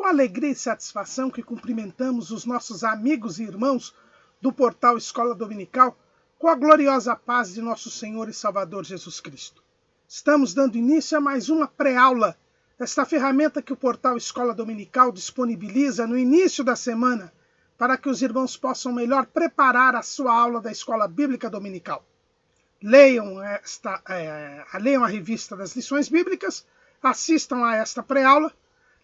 alegria e satisfação que cumprimentamos os nossos amigos e irmãos do portal Escola Dominical com a gloriosa paz de nosso Senhor e Salvador Jesus Cristo. Estamos dando início a mais uma pré-aula desta ferramenta que o portal Escola Dominical disponibiliza no início da semana para que os irmãos possam melhor preparar a sua aula da Escola Bíblica Dominical. Leiam a revista das lições bíblicas, assistam a esta pré-aula,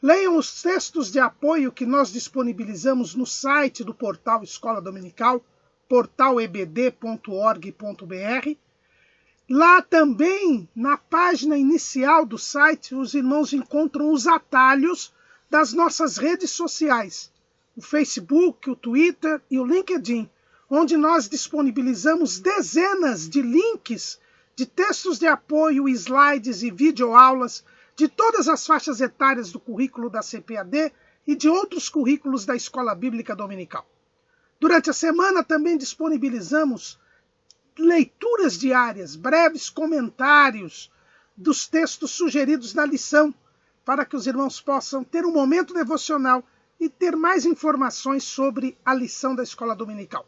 leiam os textos de apoio que nós disponibilizamos no site do portal Escola Dominical, portalebd.org.br. Lá também, na página inicial do site, os irmãos encontram os atalhos das nossas redes sociais, o Facebook, o Twitter e o LinkedIn, onde nós disponibilizamos dezenas de links de textos de apoio, slides e videoaulas de todas as faixas etárias do currículo da CPAD e de outros currículos da Escola Bíblica Dominical. Durante a semana também disponibilizamos leituras diárias, breves comentários dos textos sugeridos na lição, para que os irmãos possam ter um momento devocional e ter mais informações sobre a lição da Escola Dominical.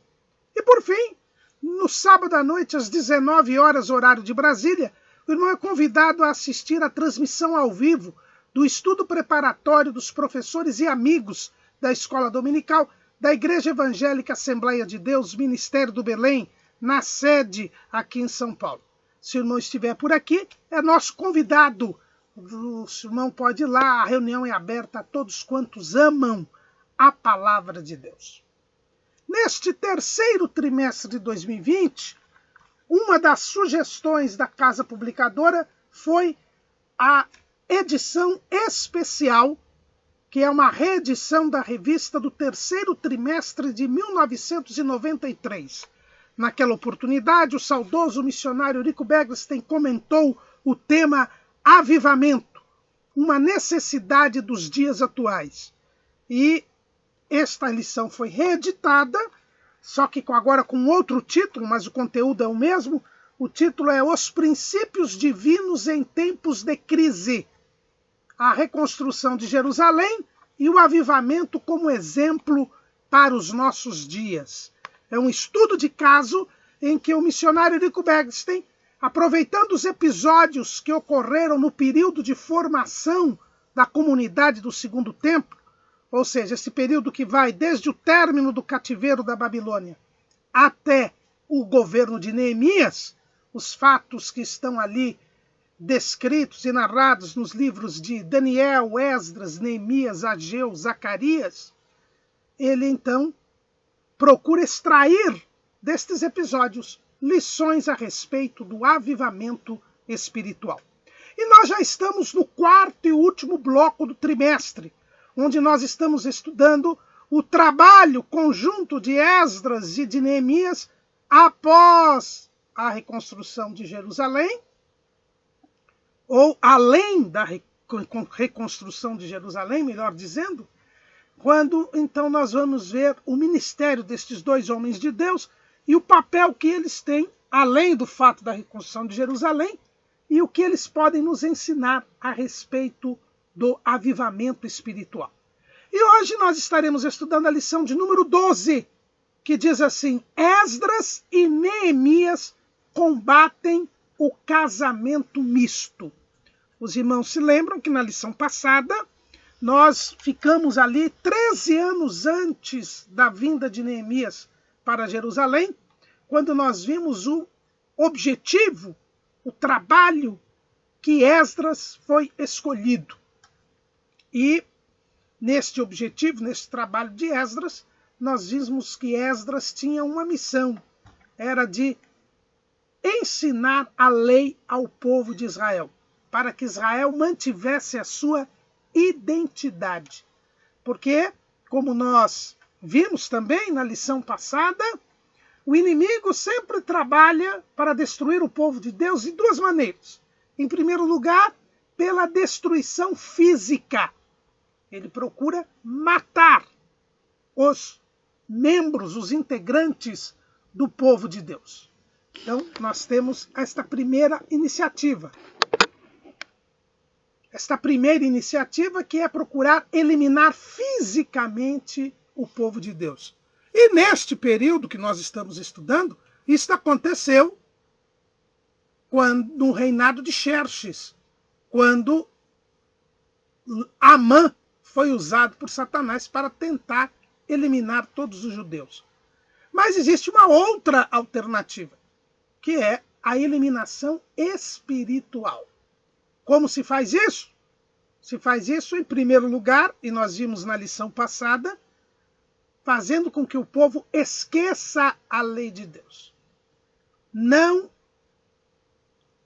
E por fim, no sábado à noite, às 19 horas, horário de Brasília, o irmão é convidado a assistir à transmissão ao vivo do estudo preparatório dos professores e amigos da Escola Dominical da Igreja Evangélica Assembleia de Deus, Ministério do Belém, na sede aqui em São Paulo. Se o irmão estiver por aqui, é nosso convidado. O irmão pode ir lá, a reunião é aberta a todos quantos amam a palavra de Deus. Neste terceiro trimestre de 2020, uma das sugestões da Casa Publicadora foi a edição especial, que é uma reedição da revista do terceiro trimestre de 1993. Naquela oportunidade, o saudoso missionário Rico Beglstein comentou o tema avivamento, uma necessidade dos dias atuais. E esta lição foi reeditada, só que agora com outro título, mas o conteúdo é o mesmo. O título é Os Princípios Divinos em Tempos de Crise, a reconstrução de Jerusalém e o avivamento como exemplo para os nossos dias. É um estudo de caso em que o missionário Rico Beglstein, aproveitando os episódios que ocorreram no período de formação da comunidade do Segundo Templo, ou seja, esse período que vai desde o término do cativeiro da Babilônia até o governo de Neemias, os fatos que estão ali descritos e narrados nos livros de Daniel, Esdras, Neemias, Ageu, Zacarias, ele então procura extrair destes episódios lições a respeito do avivamento espiritual. E nós já estamos no quarto e último bloco do trimestre, onde nós estamos estudando o trabalho conjunto de Esdras e de Neemias após a reconstrução de Jerusalém, ou além da reconstrução de Jerusalém, melhor dizendo, quando então nós vamos ver o ministério destes dois homens de Deus e o papel que eles têm, além do fato da reconstrução de Jerusalém, e o que eles podem nos ensinar a respeito do avivamento espiritual. E hoje nós estaremos estudando a lição de número 12, que diz assim: Esdras e Neemias combatem o casamento misto. Os irmãos se lembram que na lição passada nós ficamos ali 13 anos antes da vinda de Neemias para Jerusalém, quando nós vimos o objetivo, o trabalho que Esdras foi escolhido. E neste objetivo, neste trabalho de Esdras, nós vimos que Esdras tinha uma missão, era de ensinar a lei ao povo de Israel, para que Israel mantivesse a sua identidade. Porque, como nós vimos também na lição passada, o inimigo sempre trabalha para destruir o povo de Deus de duas maneiras. Em primeiro lugar, pela destruição física. Ele procura matar os membros, os integrantes do povo de Deus. Então, nós temos esta primeira iniciativa. esta primeira iniciativa, que é procurar eliminar fisicamente o povo de Deus. E neste período que nós estamos estudando, isso aconteceu no reinado de Xerxes, quando Amã foi usado por Satanás para tentar eliminar todos os judeus. Mas existe uma outra alternativa, que é a eliminação espiritual. Como se faz isso? Se faz isso, em primeiro lugar, e nós vimos na lição passada, fazendo com que o povo esqueça a lei de Deus. Não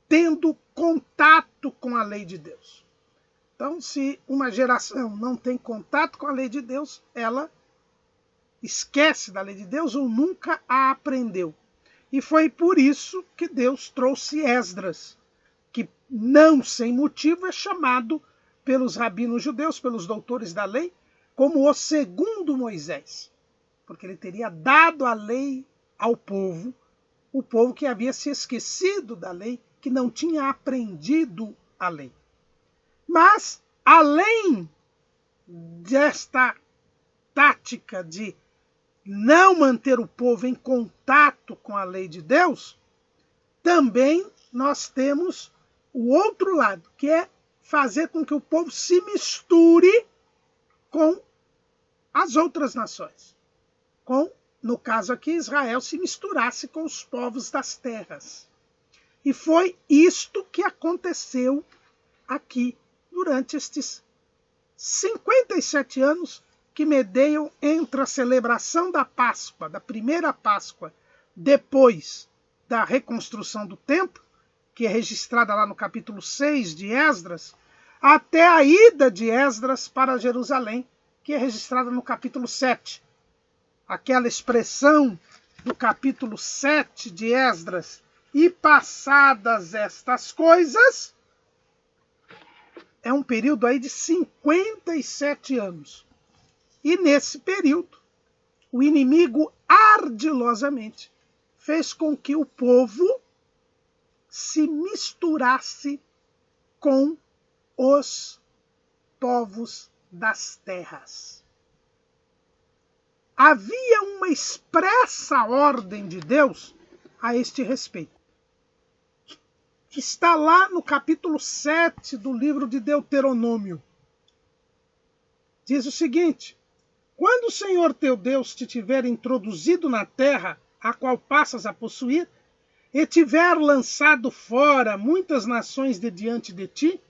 tendo contato com a lei de Deus. Então, se uma geração não tem contato com a lei de Deus, ela esquece da lei de Deus ou nunca a aprendeu. E foi por isso que Deus trouxe Esdras, que não sem motivo é chamado pelos rabinos judeus, pelos doutores da lei, como o segundo Moisés, porque ele teria dado a lei ao povo, o povo que havia se esquecido da lei, que não tinha aprendido a lei. Mas, além desta tática de não manter o povo em contato com a lei de Deus, também nós temos o outro lado, que é fazer com que o povo se misture com as outras nações. No caso aqui, Israel se misturasse com os povos das terras. E foi isto que aconteceu aqui durante estes 57 anos que medeiam entre a celebração da Páscoa, da primeira Páscoa, depois da reconstrução do templo, que é registrada lá no capítulo 6 de Esdras, até a ida de Esdras para Jerusalém, que é registrada no capítulo 7. Aquela expressão do capítulo 7 de Esdras, e passadas estas coisas, é um período aí de 57 anos. E nesse período, o inimigo ardilosamente fez com que o povo se misturasse com os povos das terras. Havia uma expressa ordem de Deus a este respeito. Está lá no capítulo 7 do livro de Deuteronômio. Diz o seguinte: quando o Senhor teu Deus te tiver introduzido na terra, a qual passas a possuir, e tiver lançado fora muitas nações de diante de ti,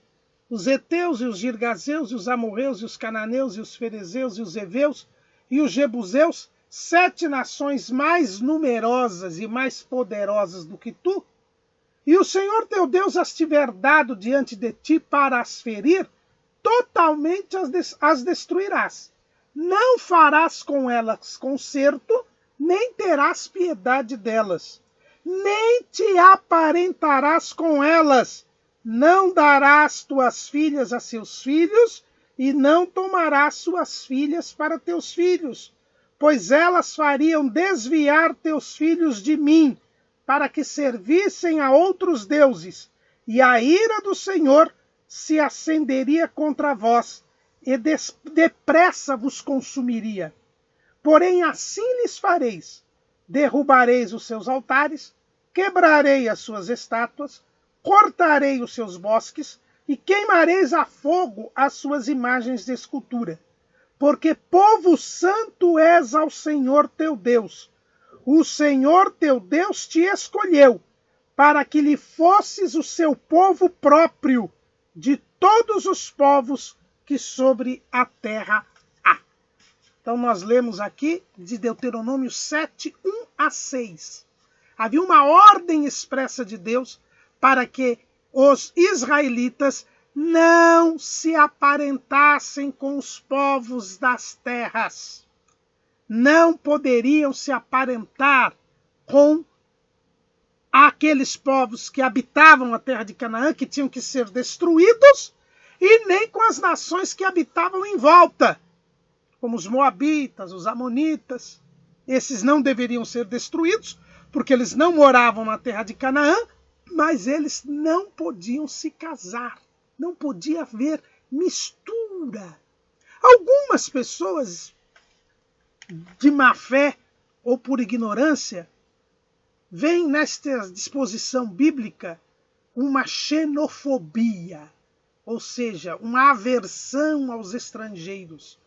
os heteus e os girgazeus e os amorreus e os cananeus e os ferezeus e os heveus e os jebuseus, 7 nações mais numerosas e mais poderosas do que tu, e o Senhor teu Deus as tiver dado diante de ti para as ferir, totalmente as destruirás. Não farás com elas conserto, nem terás piedade delas, nem te aparentarás com elas, não darás tuas filhas a seus filhos, e não tomarás suas filhas para teus filhos, pois elas fariam desviar teus filhos de mim, para que servissem a outros deuses, e a ira do Senhor se acenderia contra vós, e depressa vos consumiria. Porém assim lhes fareis: derrubareis os seus altares, quebrarei as suas estátuas, cortarei os seus bosques, e queimareis a fogo as suas imagens de escultura. Porque povo santo és ao Senhor teu Deus. O Senhor teu Deus te escolheu, para que lhe fosses o seu povo próprio, de todos os povos que sobre a terra há. Então nós lemos aqui de Deuteronômio 7, 1 a 6. Havia uma ordem expressa de Deus para que os israelitas não se aparentassem com os povos das terras. Não poderiam se aparentar com aqueles povos que habitavam a terra de Canaã, que tinham que ser destruídos, e nem com as nações que habitavam em volta, como os moabitas, os amonitas. Esses não deveriam ser destruídos, porque eles não moravam na terra de Canaã, mas eles não podiam se casar, Não podia haver mistura. Algumas pessoas, de má fé ou por ignorância, veem nesta disposição bíblica uma xenofobia, ou seja, uma aversão aos estrangeiros,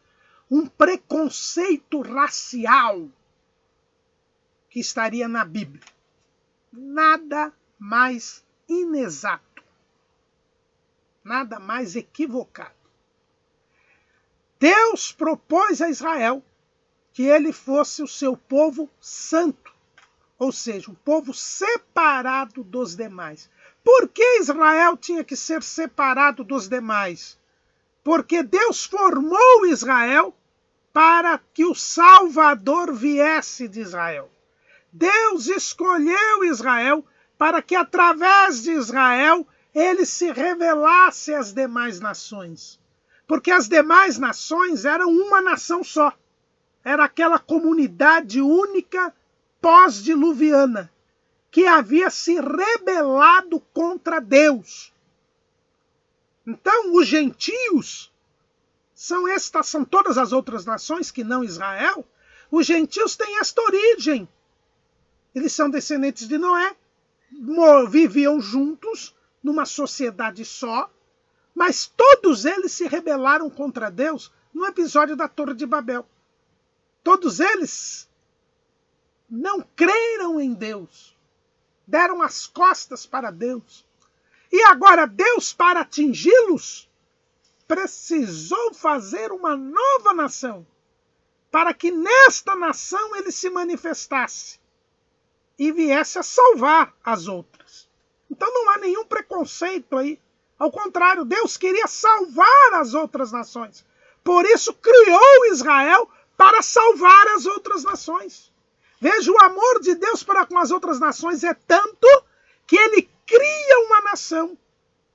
um preconceito racial que estaria na Bíblia. Nada mais inexato, nada mais equivocado. Deus propôs a Israel que ele fosse o seu povo santo, ou seja, um povo separado dos demais. Por que Israel tinha que ser separado dos demais? Porque Deus formou Israel para que o Salvador viesse de Israel. Deus escolheu Israel para que, através de Israel, ele se revelasse às demais nações. Porque as demais nações eram uma nação só. Era aquela comunidade única pós-diluviana, que havia se rebelado contra Deus. Então, os gentios são todas as outras nações que não Israel. Os gentios têm esta origem. Eles são descendentes de Noé, viviam juntos numa sociedade só, mas todos eles se rebelaram contra Deus no episódio da Torre de Babel. Todos eles não creram em Deus, deram as costas para Deus. E agora Deus, para atingi-los, precisou fazer uma nova nação, para que nesta nação ele se manifestasse e viesse a salvar as outras. Então não há nenhum preconceito aí. Ao contrário, Deus queria salvar as outras nações. Por isso criou Israel para salvar as outras nações. Veja, o amor de Deus para com as outras nações é tanto que ele cria uma nação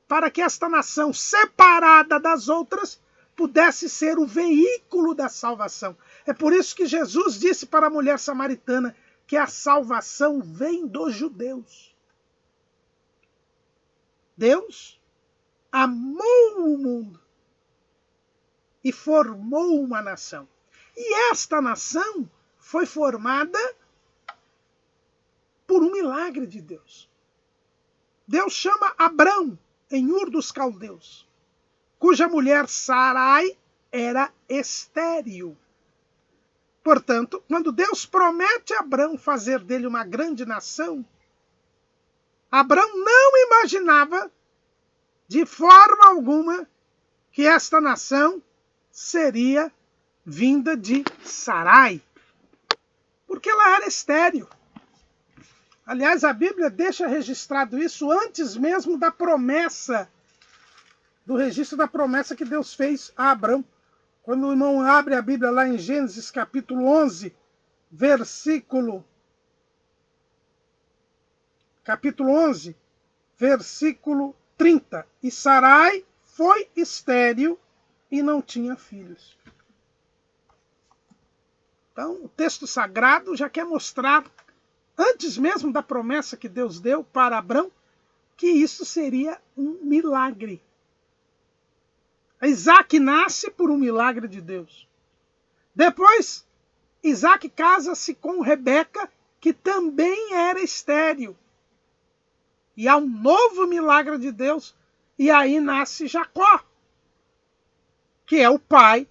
para que esta nação, separada das outras, pudesse ser o veículo da salvação. É por isso que Jesus disse para a mulher samaritana que a salvação vem dos judeus. Deus amou o mundo e formou uma nação. E esta nação foi formada por um milagre de Deus. Deus chama Abrão, em Ur dos Caldeus, cuja mulher Sarai era estéril. Portanto, quando Deus promete a Abrão fazer dele uma grande nação, Abrão não imaginava de forma alguma que esta nação seria vinda de Sarai, porque ela era estéril. Aliás, a Bíblia deixa registrado isso antes mesmo da promessa, do registro da promessa que Deus fez a Abrão. Quando o irmão abre a Bíblia lá em Gênesis capítulo 11, capítulo 11, versículo 30. E Sarai foi estéril e não tinha filhos. Então, o texto sagrado já quer mostrar, antes mesmo da promessa que Deus deu para Abrão, que isso seria um milagre. Isaac nasce por um milagre de Deus. Depois, Isaac casa-se com Rebeca, que também era estéril. E há um novo milagre de Deus, e aí nasce Jacó, que é o pai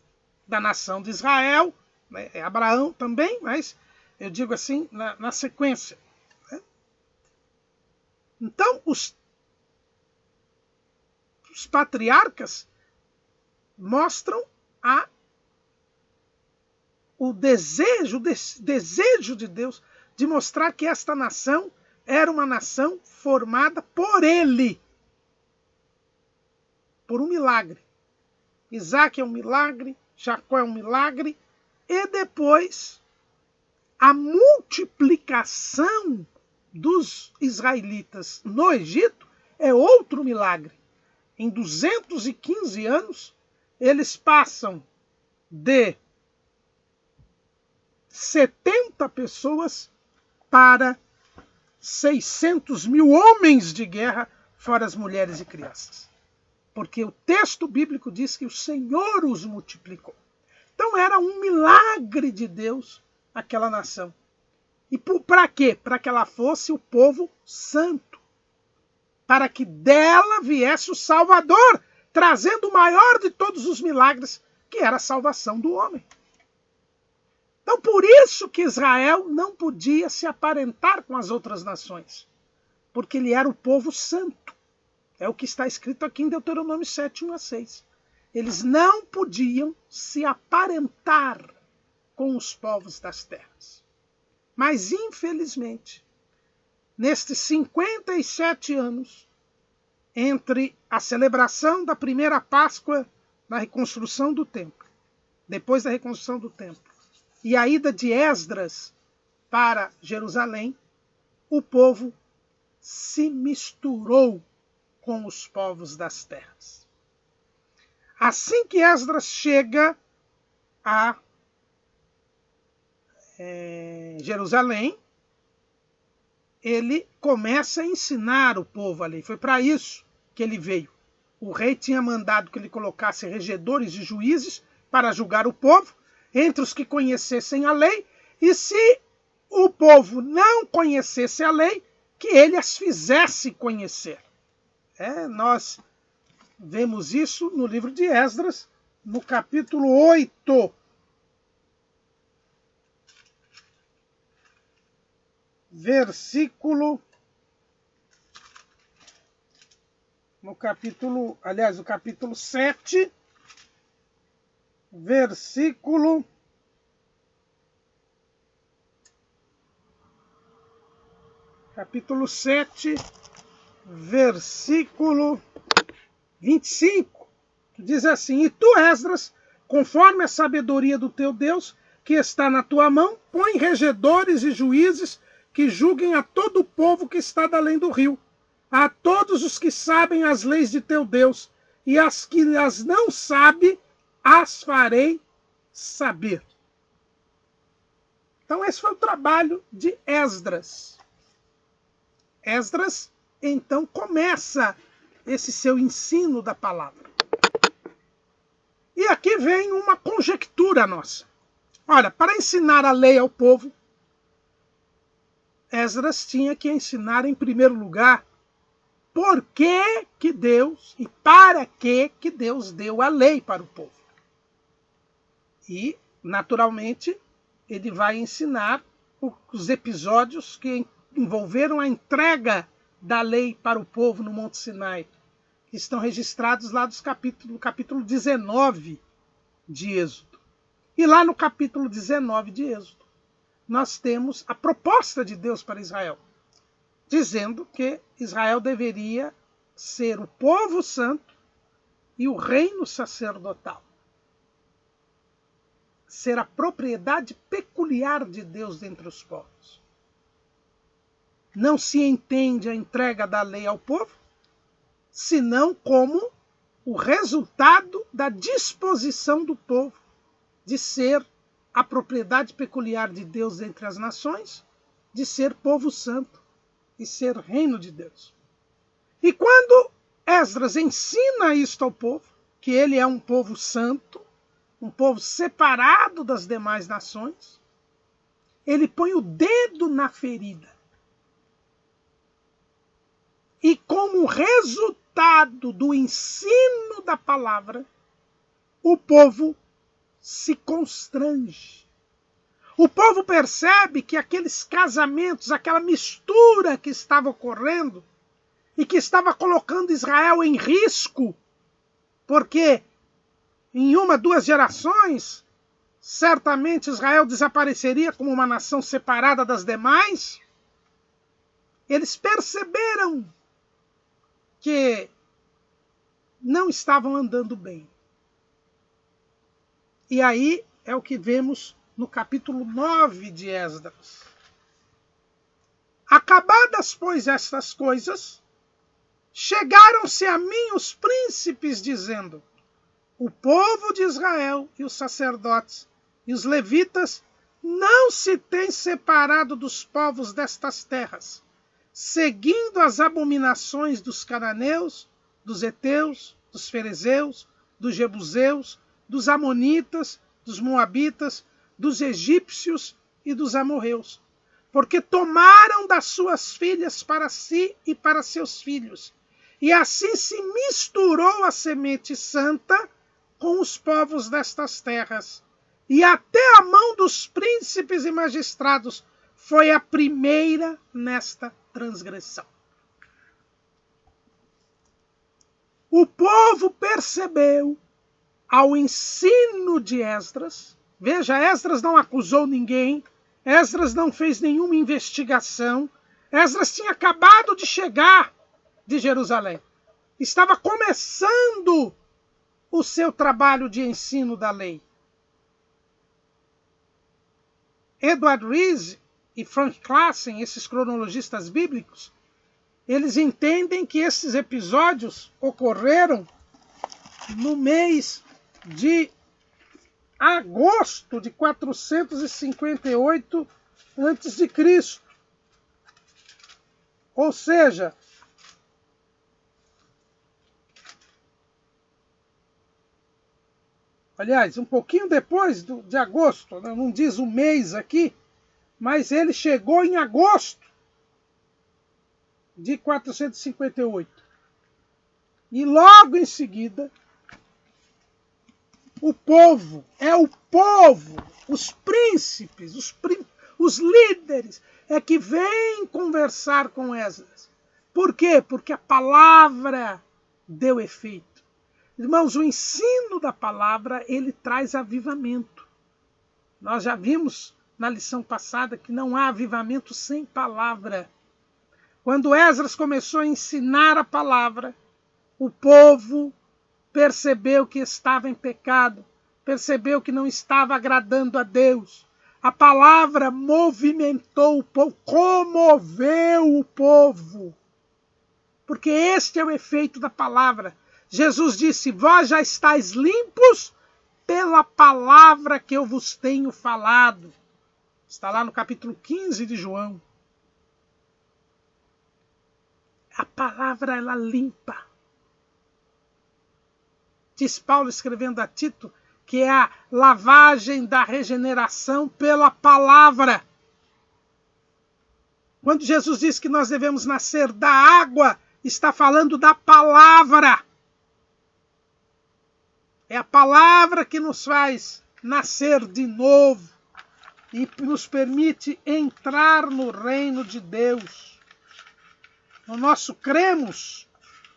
da nação de Israel, né? É Abraão também, mas eu digo assim, na sequência. Né? Então, os patriarcas mostram o desejo de Deus de mostrar que esta nação era uma nação formada por ele, por um milagre. Isaac é um milagre, Jacó é um milagre, e depois a multiplicação dos israelitas no Egito é outro milagre. Em 215 anos, eles passam de 70 pessoas para 600 mil homens de guerra, fora as mulheres e crianças. porque o texto bíblico diz que o Senhor os multiplicou. Então era um milagre de Deus aquela nação. E para quê? Para que ela fosse o povo santo. Para que dela viesse o Salvador, trazendo o maior de todos os milagres, que era a salvação do homem. Então por isso que Israel não podia se aparentar com as outras nações. Porque ele era o povo santo. É o que está escrito aqui em Deuteronômio 7, 1-6. Eles não podiam se aparentar com os povos das terras. Mas, infelizmente, nestes 57 anos, entre a celebração da primeira Páscoa na reconstrução do templo, depois da reconstrução do templo, e a ida de Esdras para Jerusalém, o povo se misturou com os povos das terras. Assim que Esdras chega a Jerusalém, ele começa a ensinar o povo ali. Foi para isso que ele veio. O rei tinha mandado que ele colocasse regedores e juízes para julgar o povo, entre os que conhecessem a lei, e se o povo não conhecesse a lei, que ele as fizesse conhecer. Nós vemos isso no livro de Esdras, no capítulo 8. No capítulo 7, versículo 25, que diz assim: E tu, Esdras, conforme a sabedoria do teu Deus, que está na tua mão, põe regedores e juízes que julguem a todo o povo que está da além do rio, a todos os que sabem as leis de teu Deus, e as que as não sabem, as farei saber. Então esse foi o trabalho de Esdras. Esdras, então, começa esse seu ensino da palavra. E aqui vem uma conjectura nossa. Olha, para ensinar a lei ao povo, Esdras tinha que ensinar, em primeiro lugar, por que Deus e para que Deus deu a lei para o povo. E, naturalmente, ele vai ensinar os episódios que envolveram a entrega da lei para o povo no Monte Sinai, que estão registrados lá no capítulo 19 de Êxodo. E lá no capítulo 19 de Êxodo, nós temos a proposta de Deus para Israel, dizendo que Israel deveria ser o povo santo e o reino sacerdotal. Ser a propriedade peculiar de Deus dentre os povos. Não se entende a entrega da lei ao povo, senão como o resultado da disposição do povo de ser a propriedade peculiar de Deus entre as nações, de ser povo santo e ser reino de Deus. E quando Esdras ensina isto ao povo, que ele é um povo santo, um povo separado das demais nações, ele põe o dedo na ferida. E como resultado do ensino da palavra, o povo se constrange. O povo percebe que aqueles casamentos, aquela mistura que estava ocorrendo e que estava colocando Israel em risco, porque em 1-2 gerações, certamente Israel desapareceria como uma nação separada das demais. Eles perceberam que não estavam andando bem. E aí é o que vemos no capítulo 9 de Esdras. Acabadas, pois, estas coisas, chegaram-se a mim os príncipes, dizendo: o povo de Israel e os sacerdotes e os levitas não se têm separado dos povos destas terras, seguindo as abominações dos cananeus, dos heteus, dos fariseus, dos jebuseus, dos amonitas, dos moabitas, dos egípcios e dos amorreus, porque tomaram das suas filhas para si e para seus filhos, e assim se misturou a semente santa com os povos destas terras, e até a mão dos príncipes e magistrados foi a primeira nesta transgressão. O povo percebeu ao ensino de Esdras. Veja, Esdras não acusou ninguém, Esdras não fez nenhuma investigação, Esdras tinha acabado de chegar de Jerusalém. Estava começando o seu trabalho de ensino da lei. Edward Reese e Frank Classen, esses cronologistas bíblicos, eles entendem que esses episódios ocorreram no mês de agosto de 458 a.C. Ou seja, aliás, um pouquinho depois de agosto, não diz o mês aqui, mas ele chegou em agosto de 458. E logo em seguida, o povo, os príncipes, os líderes, é que vêm conversar com Esdras. Por quê? Porque a palavra deu efeito. Irmãos, o ensino da palavra, ele traz avivamento. Nós já vimos na lição passada que não há avivamento sem palavra. Quando Esdras começou a ensinar a palavra, o povo percebeu que estava em pecado, percebeu que não estava agradando a Deus. A palavra movimentou o povo, comoveu o povo. Porque este é o efeito da palavra. Jesus disse: vós já estáis limpos pela palavra que eu vos tenho falado. Está lá no capítulo 15 de João. A palavra, ela limpa. Diz Paulo, escrevendo a Tito, que é a lavagem da regeneração pela palavra. Quando Jesus diz que nós devemos nascer da água, está falando da palavra. É a palavra que nos faz nascer de novo e nos permite entrar no reino de Deus. No nosso cremos,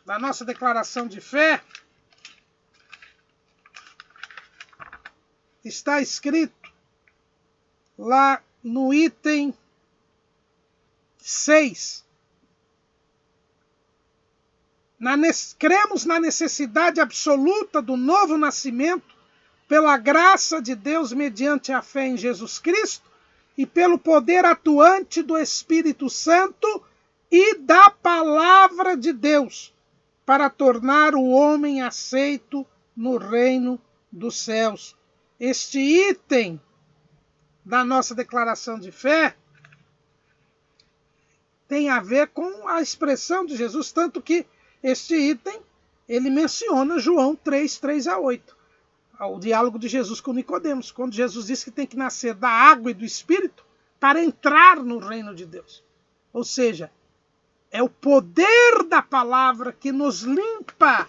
na nossa declaração de fé, está escrito lá no item 6. Cremos na necessidade absoluta do novo nascimento pela graça de Deus mediante a fé em Jesus Cristo e pelo poder atuante do Espírito Santo e da palavra de Deus para tornar o homem aceito no reino dos céus. Este item da nossa declaração de fé tem a ver com a expressão de Jesus, tanto que este item ele menciona João 3, 3-8, o diálogo de Jesus com Nicodemos, quando Jesus diz que tem que nascer da água e do Espírito para entrar no reino de Deus. Ou seja, é o poder da palavra que nos limpa,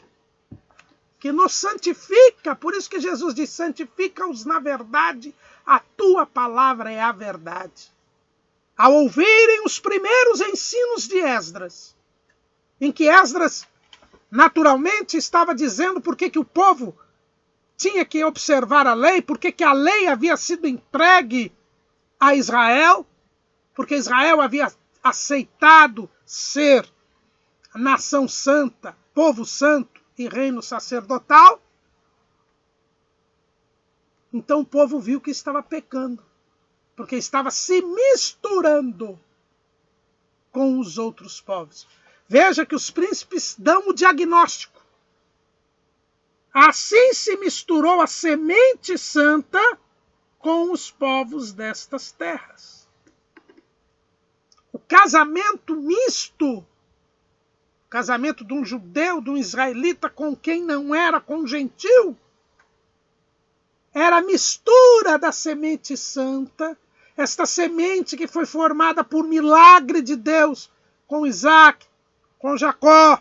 que nos santifica. Por isso que Jesus diz: santifica-os na verdade, a tua palavra é a verdade. Ao ouvirem os primeiros ensinos de Esdras, em que Esdras naturalmente estava dizendo por que o povo tinha que observar a lei, por que a lei havia sido entregue a Israel, porque Israel havia aceitado ser nação santa, povo santo e reino sacerdotal. Então o povo viu que estava pecando, porque estava se misturando com os outros povos. Veja que os príncipes dão o diagnóstico. Assim se misturou a semente santa com os povos destas terras. O casamento misto casamento de um judeu, de um israelita com quem não era, com um gentil. Era a mistura da semente santa, esta semente que foi formada por milagre de Deus com Isaac, com Jacó,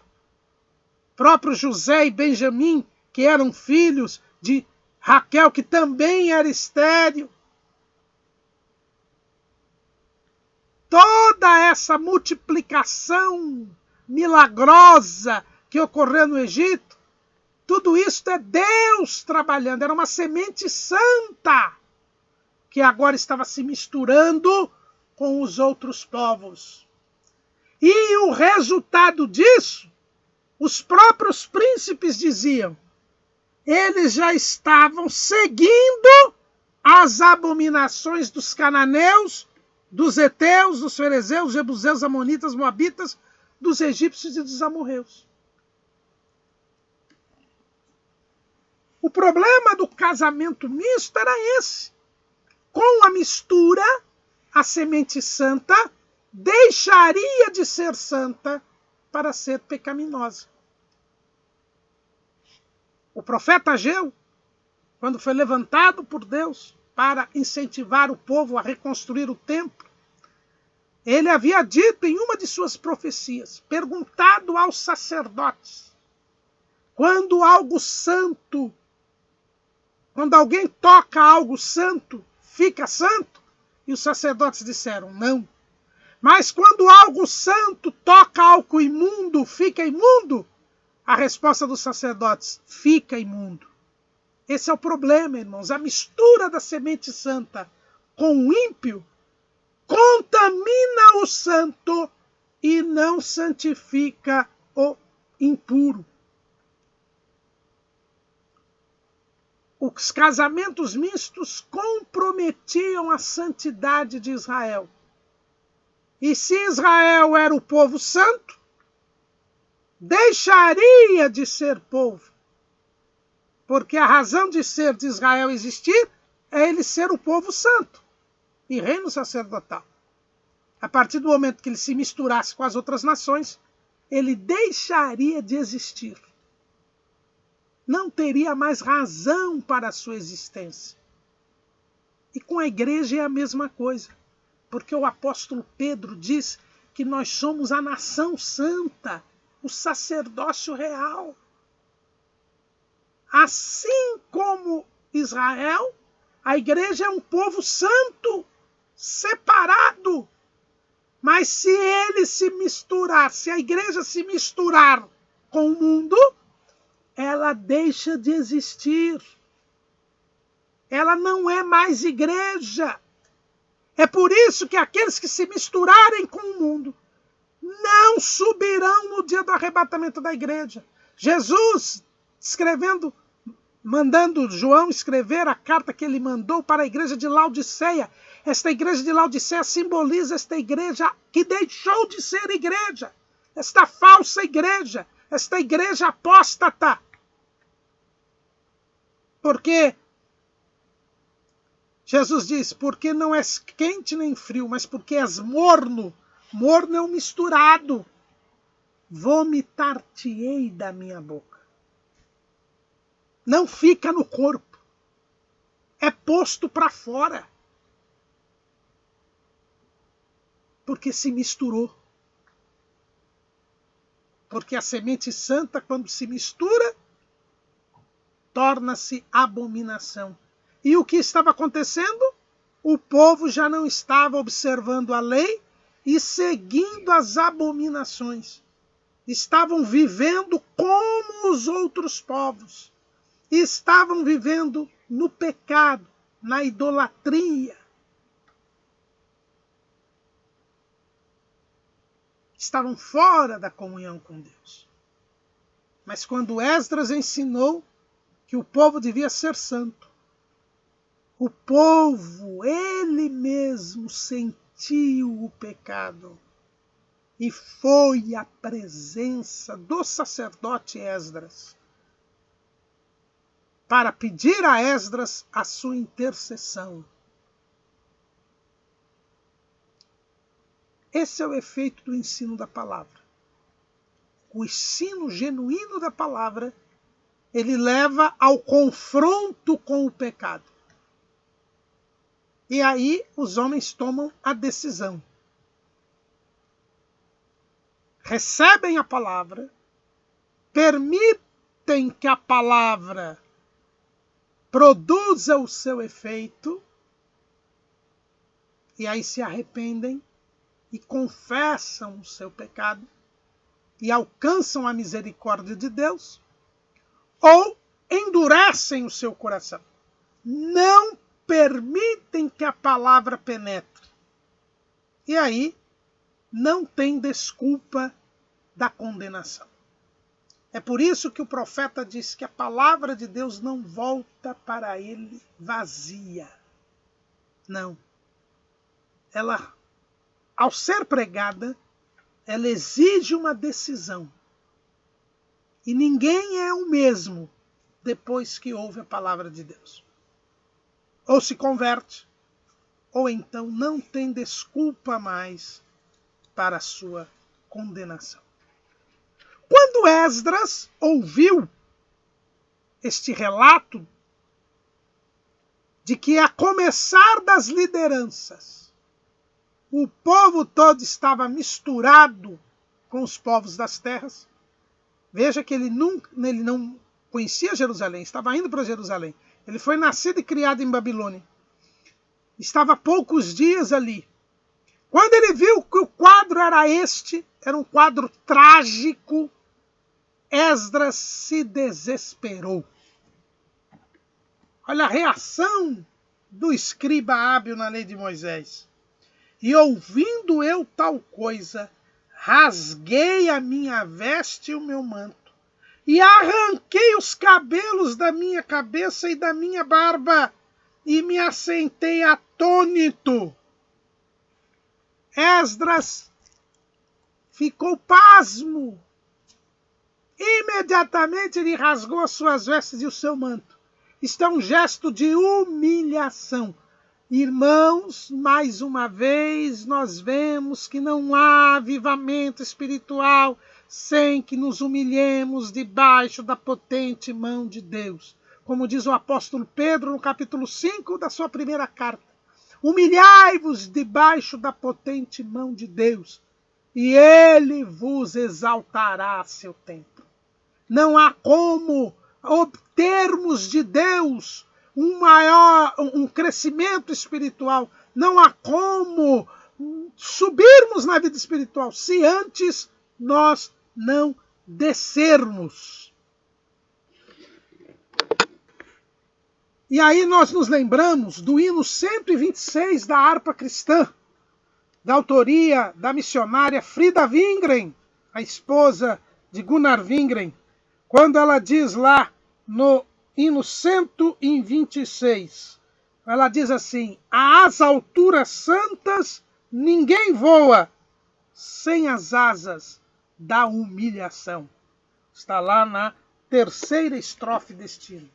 próprio José e Benjamim, que eram filhos de Raquel, que também era estéril. Toda essa multiplicação milagrosa que ocorreu no Egito, tudo isso é Deus trabalhando. Era uma semente santa que agora estava se misturando com os outros povos. E o resultado disso, os próprios príncipes diziam, eles já estavam seguindo as abominações dos cananeus, dos heteus, dos ferezeus, jebuseus, amonitas, moabitas, dos egípcios e dos amorreus. O problema do casamento misto era esse. Com a mistura, a semente santa deixaria de ser santa para ser pecaminosa. O profeta Ageu, quando foi levantado por Deus para incentivar o povo a reconstruir o templo, ele havia dito em uma de suas profecias, perguntado aos sacerdotes, quando algo santo, quando alguém toca algo santo, fica santo? E os sacerdotes disseram, não. Mas quando algo santo toca algo imundo, fica imundo? A resposta dos sacerdotes, fica imundo. Esse é o problema, irmãos. A mistura da semente santa com o ímpio contamina o santo e não santifica o impuro. Os casamentos mistos comprometiam a santidade de Israel. E se Israel era o povo santo, deixaria de ser povo. Porque a razão de ser de Israel existir é ele ser o povo santo e reino sacerdotal. A partir do momento que ele se misturasse com as outras nações, ele deixaria de existir. Não teria mais razão para a sua existência. E com a igreja é a mesma coisa. Porque o apóstolo Pedro diz que nós somos a nação santa, o sacerdócio real. Assim como Israel, a igreja é um povo santo, separado. Mas se ele se misturar, se a igreja se misturar com o mundo, ela deixa de existir. Ela não é mais igreja. É por isso que aqueles que se misturarem com o mundo não subirão no dia do arrebatamento da igreja. Jesus, mandando João escrever a carta que ele mandou para a igreja de Laodiceia. Esta igreja de Laodiceia simboliza esta igreja que deixou de ser igreja. Esta falsa igreja, esta igreja apóstata. Porque Jesus diz, porque não és quente nem frio, mas porque és morno. Morno é um misturado. Vomitar-te-ei da minha boca. Não fica no corpo. É posto para fora. Porque se misturou. Porque a semente santa, quando se mistura, torna-se abominação. E o que estava acontecendo? O povo já não estava observando a lei e seguindo as abominações. Estavam vivendo como os outros povos. Estavam vivendo no pecado, na idolatria. Estavam fora da comunhão com Deus. Mas quando Esdras ensinou que o povo devia ser santo, o povo, ele mesmo, sentiu o pecado. E foi à presença do sacerdote Esdras para pedir a Esdras a sua intercessão. Esse é o efeito do ensino da palavra. o ensino genuíno da palavra, ele leva ao confronto com o pecado. E aí os homens tomam a decisão. Recebem a palavra, permitem que a palavra produza o seu efeito, e aí se arrependem e confessam o seu pecado e alcançam a misericórdia de Deus, ou endurecem o seu coração. Não permitem que a palavra penetre. E aí não tem desculpa da condenação. É por isso que o profeta diz que a palavra de Deus não volta para ele vazia. Não. Ela, ao ser pregada, ela exige uma decisão. E ninguém é o mesmo depois que ouve a palavra de Deus. Ou se converte, ou então não tem desculpa mais para a sua condenação. Quando Esdras ouviu este relato de que, a começar das lideranças, o povo todo estava misturado com os povos das terras, veja que ele não conhecia Jerusalém, estava indo para Jerusalém. Ele foi nascido e criado em Babilônia. Estava há poucos dias ali. Quando ele viu que o quadro era este, era um quadro trágico, Esdras se desesperou. Olha a reação do escriba hábil na lei de Moisés. E ouvindo eu tal coisa, rasguei a minha veste e o meu manto, e arranquei os cabelos da minha cabeça e da minha barba, e me assentei atônito. Esdras ficou pasmo. Imediatamente ele rasgou as suas vestes e o seu manto. Isto é um gesto de humilhação. Irmãos, mais uma vez nós vemos que não há avivamento espiritual sem que nos humilhemos debaixo da potente mão de Deus. Como diz o apóstolo Pedro no capítulo 5 da sua primeira carta. Humilhai-vos debaixo da potente mão de Deus, e ele vos exaltará a seu tempo. Não há como obtermos de Deus um crescimento espiritual. Não há como subirmos na vida espiritual se antes nós não descermos. E aí nós nos lembramos do hino 126 da harpa cristã, da autoria da missionária Frida Wingren, a esposa de Gunnar Wingren, quando ela diz lá no hino 126, ela diz assim: às alturas santas ninguém voa sem as asas da humilhação. Está lá na terceira estrofe deste hino.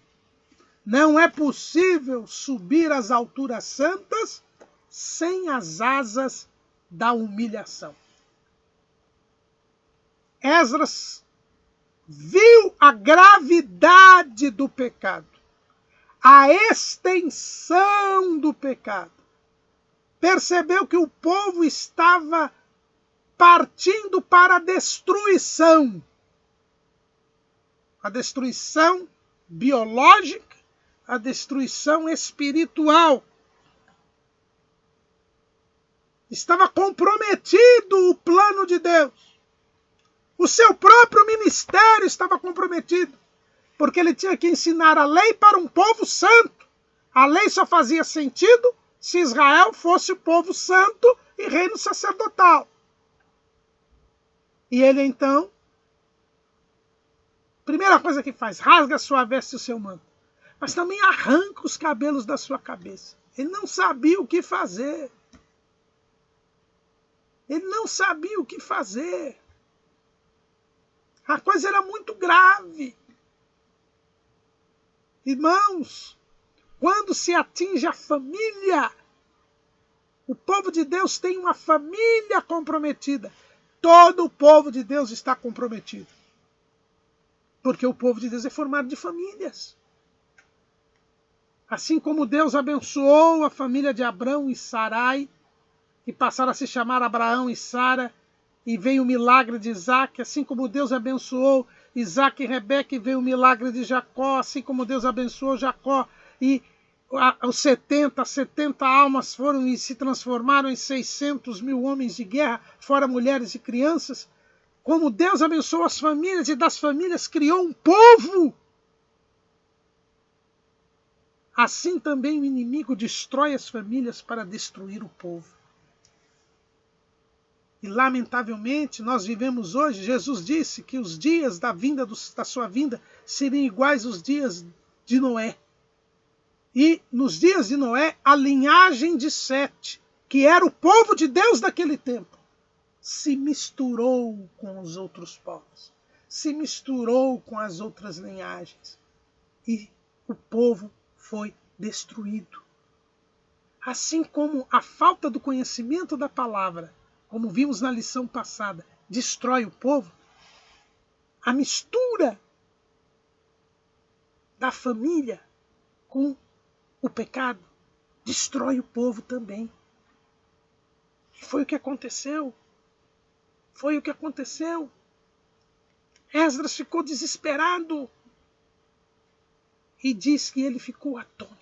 Não é possível subir às alturas santas sem as asas da humilhação. Esdras viu a gravidade do pecado, a extensão do pecado. Percebeu que o povo estava partindo para a destruição biológica, a destruição espiritual. Estava comprometido o plano de Deus. O seu próprio ministério estava comprometido, porque ele tinha que ensinar a lei para um povo santo. A lei só fazia sentido se Israel fosse o povo santo e reino sacerdotal. E ele então, primeira coisa que faz, rasga a sua veste e o seu manto. Mas também arranca os cabelos da sua cabeça. Ele não sabia o que fazer. Ele não sabia o que fazer. A coisa era muito grave. Irmãos, quando se atinge a família, o povo de Deus tem uma família comprometida. todo o povo de Deus está comprometido. Porque o povo de Deus é formado de famílias. Assim como Deus abençoou a família de Abrão e Sarai, que passaram a se chamar Abraão e Sara, e veio o milagre de Isaac, assim como Deus abençoou Isaac e Rebeca, e veio o milagre de Jacó, assim como Deus abençoou Jacó, e os 70 almas foram e se transformaram em 600 mil homens de guerra, fora mulheres e crianças. Como Deus abençoou as famílias e das famílias criou um povo, assim também o inimigo destrói as famílias para destruir o povo. E lamentavelmente nós vivemos hoje, Jesus disse que os dias da sua vinda seriam iguais aos dias de Noé. E nos dias de Noé, a linhagem de Sete, que era o povo de Deus daquele tempo, se misturou com os outros povos, se misturou com as outras linhagens. E o povo foi destruído. Assim como a falta do conhecimento da palavra, como vimos na lição passada, destrói o povo, a mistura da família com o pecado destrói o povo também. E foi o que aconteceu. Foi o que aconteceu. Esdras ficou desesperado e diz que ele ficou atônito.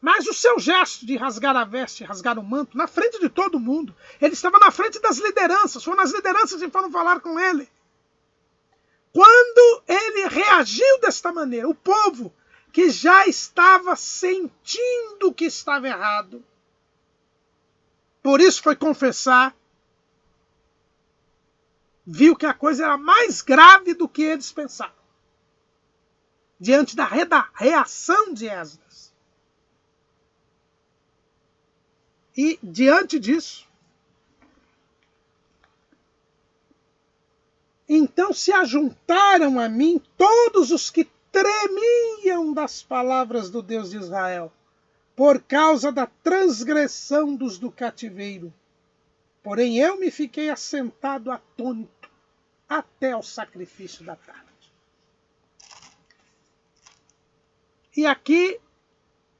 Mas o seu gesto de rasgar a veste, rasgar o manto, na frente de todo mundo, ele estava na frente das lideranças, foram as lideranças que foram falar com ele. Quando ele reagiu desta maneira, o povo que já estava sentindo que estava errado, por isso foi confessar, viu que a coisa era mais grave do que eles pensavam. Diante da reação de Esdras. E, diante disso, então se ajuntaram a mim todos os que tremiam das palavras do Deus de Israel, por causa da transgressão dos do cativeiro. Porém eu me fiquei assentado atônito até o sacrifício da tarde. E aqui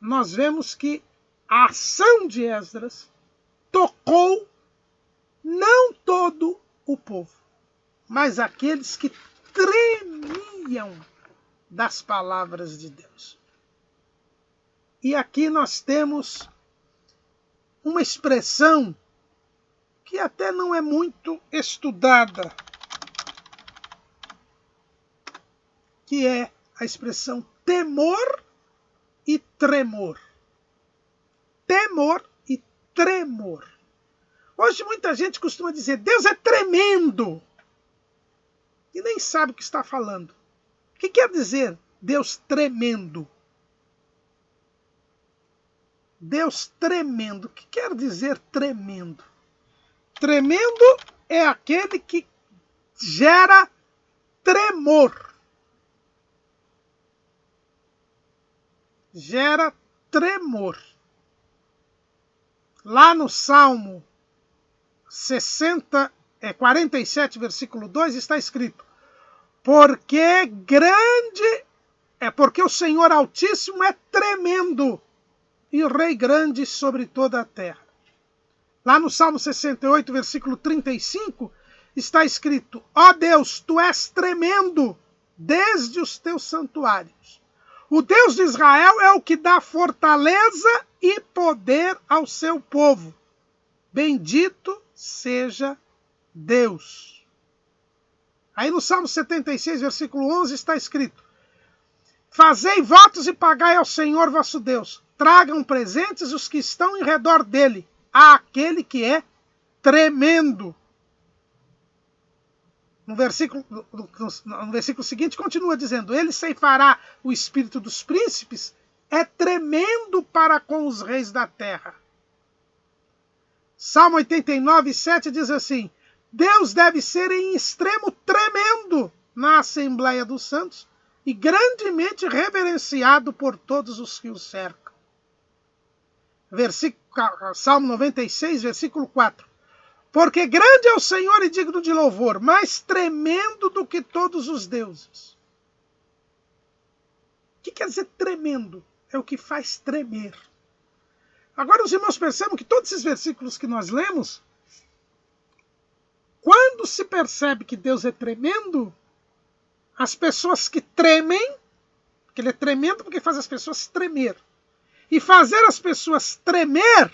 nós vemos que a ação de Esdras tocou não todo o povo, mas aqueles que tremiam das palavras de Deus. E aqui nós temos uma expressão que até não é muito estudada, que é a expressão temor e tremor. Temor e tremor. Hoje muita gente costuma dizer, Deus é tremendo, e nem sabe o que está falando. O que quer dizer Deus tremendo? Deus tremendo. O que quer dizer tremendo? Tremendo é aquele que gera tremor. Gera tremor. Lá no Salmo 47, versículo 2, está escrito: porque o Senhor Altíssimo é tremendo, e o Rei grande sobre toda a terra. Lá no Salmo 68, versículo 35, está escrito: ó Deus, tu és tremendo desde os teus santuários. O Deus de Israel é o que dá fortaleza e poder ao seu povo. Bendito seja Deus. Aí no Salmo 76, versículo 11, está escrito: fazei votos e pagai ao Senhor vosso Deus. Tragam presentes os que estão em redor dele, àquele que é tremendo. No versículo seguinte continua dizendo: ele ceifará o espírito dos príncipes, é tremendo para com os reis da terra. Salmo 89, 7 diz assim: Deus deve ser em extremo tremendo na Assembleia dos Santos e grandemente reverenciado por todos os que o cercam. Salmo 96, versículo 4. Porque grande é o Senhor e digno de louvor, mais tremendo do que todos os deuses. O que quer dizer tremendo? É o que faz tremer. Agora os irmãos percebam que todos esses versículos que nós lemos, quando se percebe que Deus é tremendo, as pessoas que tremem, porque ele é tremendo porque faz as pessoas tremer. E fazer as pessoas tremer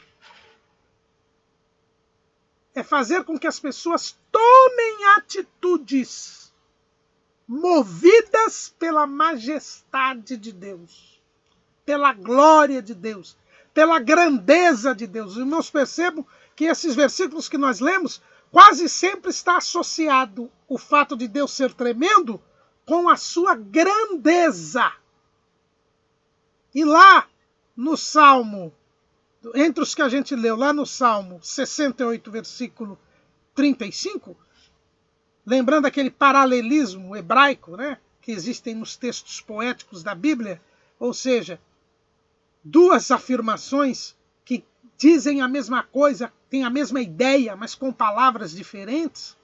é fazer com que as pessoas tomem atitudes movidas pela majestade de Deus, pela glória de Deus, pela grandeza de Deus. Os irmãos percebam que esses versículos que nós lemos, quase sempre está associado o fato de Deus ser tremendo com a sua grandeza. E lá no Salmo, entre os que a gente leu, lá no Salmo 68, versículo 35, lembrando aquele paralelismo hebraico, né, que existem nos textos poéticos da Bíblia, ou seja, duas afirmações que dizem a mesma coisa, têm a mesma ideia, mas com palavras diferentes,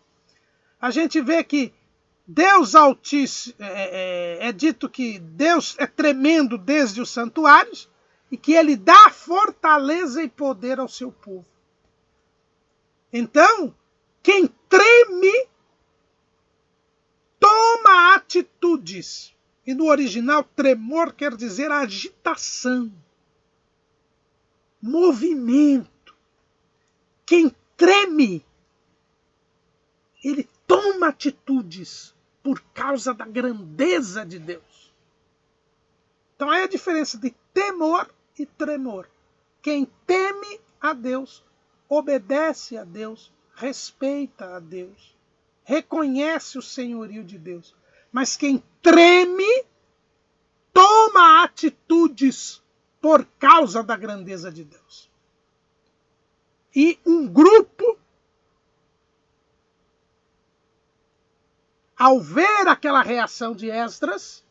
a gente vê que Deus Altíssimo, é dito que Deus é tremendo desde os santuários e que ele dá fortaleza e poder ao seu povo. Então, quem treme toma atitudes. E no original, tremor quer dizer agitação, movimento. Quem treme, ele toma atitudes por causa da grandeza de Deus. Então aí a diferença de temor e tremor. Quem teme a Deus, obedece a Deus, respeita a Deus, reconhece o senhorio de Deus. Mas quem treme, toma atitudes por causa da grandeza de Deus. E um grupo, ao ver aquela reação de Esdras,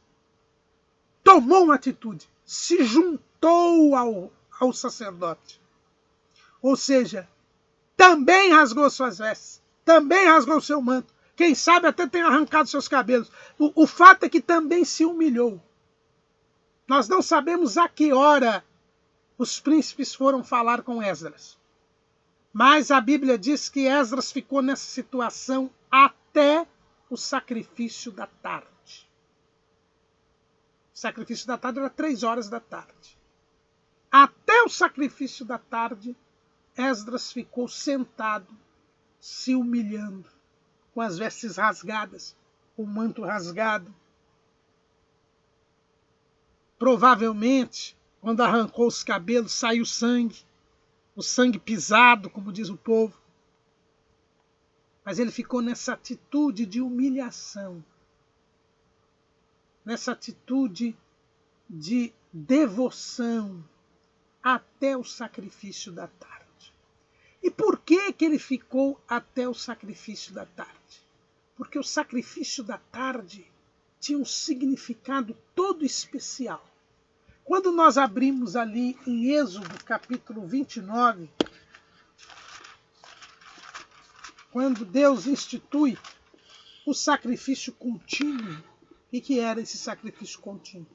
tomou uma atitude, se juntou ao sacerdote. Ou seja, também rasgou suas vestes, também rasgou seu manto. Quem sabe até tem arrancado seus cabelos. O fato é que também se humilhou. Nós não sabemos a que hora os príncipes foram falar com Esdras. Mas a Bíblia diz que Esdras ficou nessa situação até o sacrifício da tarde. O sacrifício da tarde era 3 horas da tarde. Até o sacrifício da tarde, Esdras ficou sentado, se humilhando, com as vestes rasgadas, com o manto rasgado. Provavelmente, quando arrancou os cabelos, saiu sangue, o sangue pisado, como diz o povo. Mas ele ficou nessa atitude de humilhação, nessa atitude de devoção até o sacrifício da tarde. E por que ele ficou até o sacrifício da tarde? Porque o sacrifício da tarde tinha um significado todo especial. Quando nós abrimos ali em Êxodo, capítulo 29, quando Deus institui o sacrifício contínuo, o que era esse sacrifício contínuo?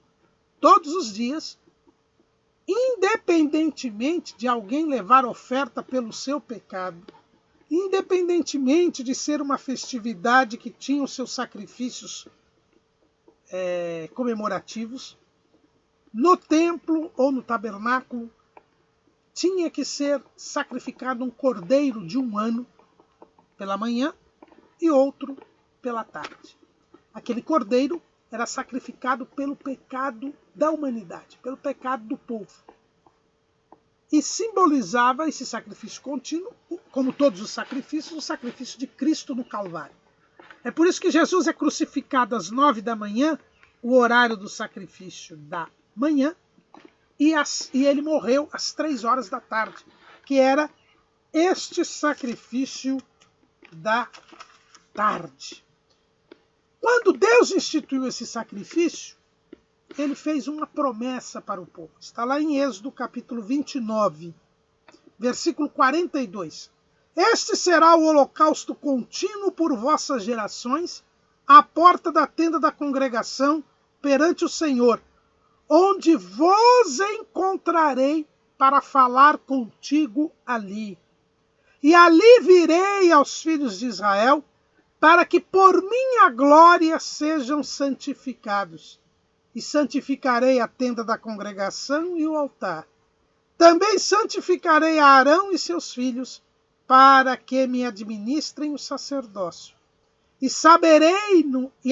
Todos os dias, independentemente de alguém levar oferta pelo seu pecado, independentemente de ser uma festividade que tinha os seus sacrifícios comemorativos, no templo ou no tabernáculo tinha que ser sacrificado um cordeiro de 1 ano pela manhã e outro pela tarde. Aquele cordeiro era sacrificado pelo pecado da humanidade, pelo pecado do povo. E simbolizava esse sacrifício contínuo, como todos os sacrifícios, o sacrifício de Cristo no Calvário. É por isso que Jesus é crucificado às 9 da manhã, o horário do sacrifício da manhã, e ele morreu às 3 horas da tarde, que era este sacrifício da tarde. Quando Deus instituiu esse sacrifício, ele fez uma promessa para o povo. Está lá em Êxodo capítulo 29, versículo 42. Este será o holocausto contínuo por vossas gerações, à porta da tenda da congregação, perante o Senhor, onde vos encontrarei para falar contigo ali. E ali virei aos filhos de Israel, para que por minha glória sejam santificados. E santificarei a tenda da congregação e o altar. Também santificarei a Arão e seus filhos, para que me administrem o sacerdócio. E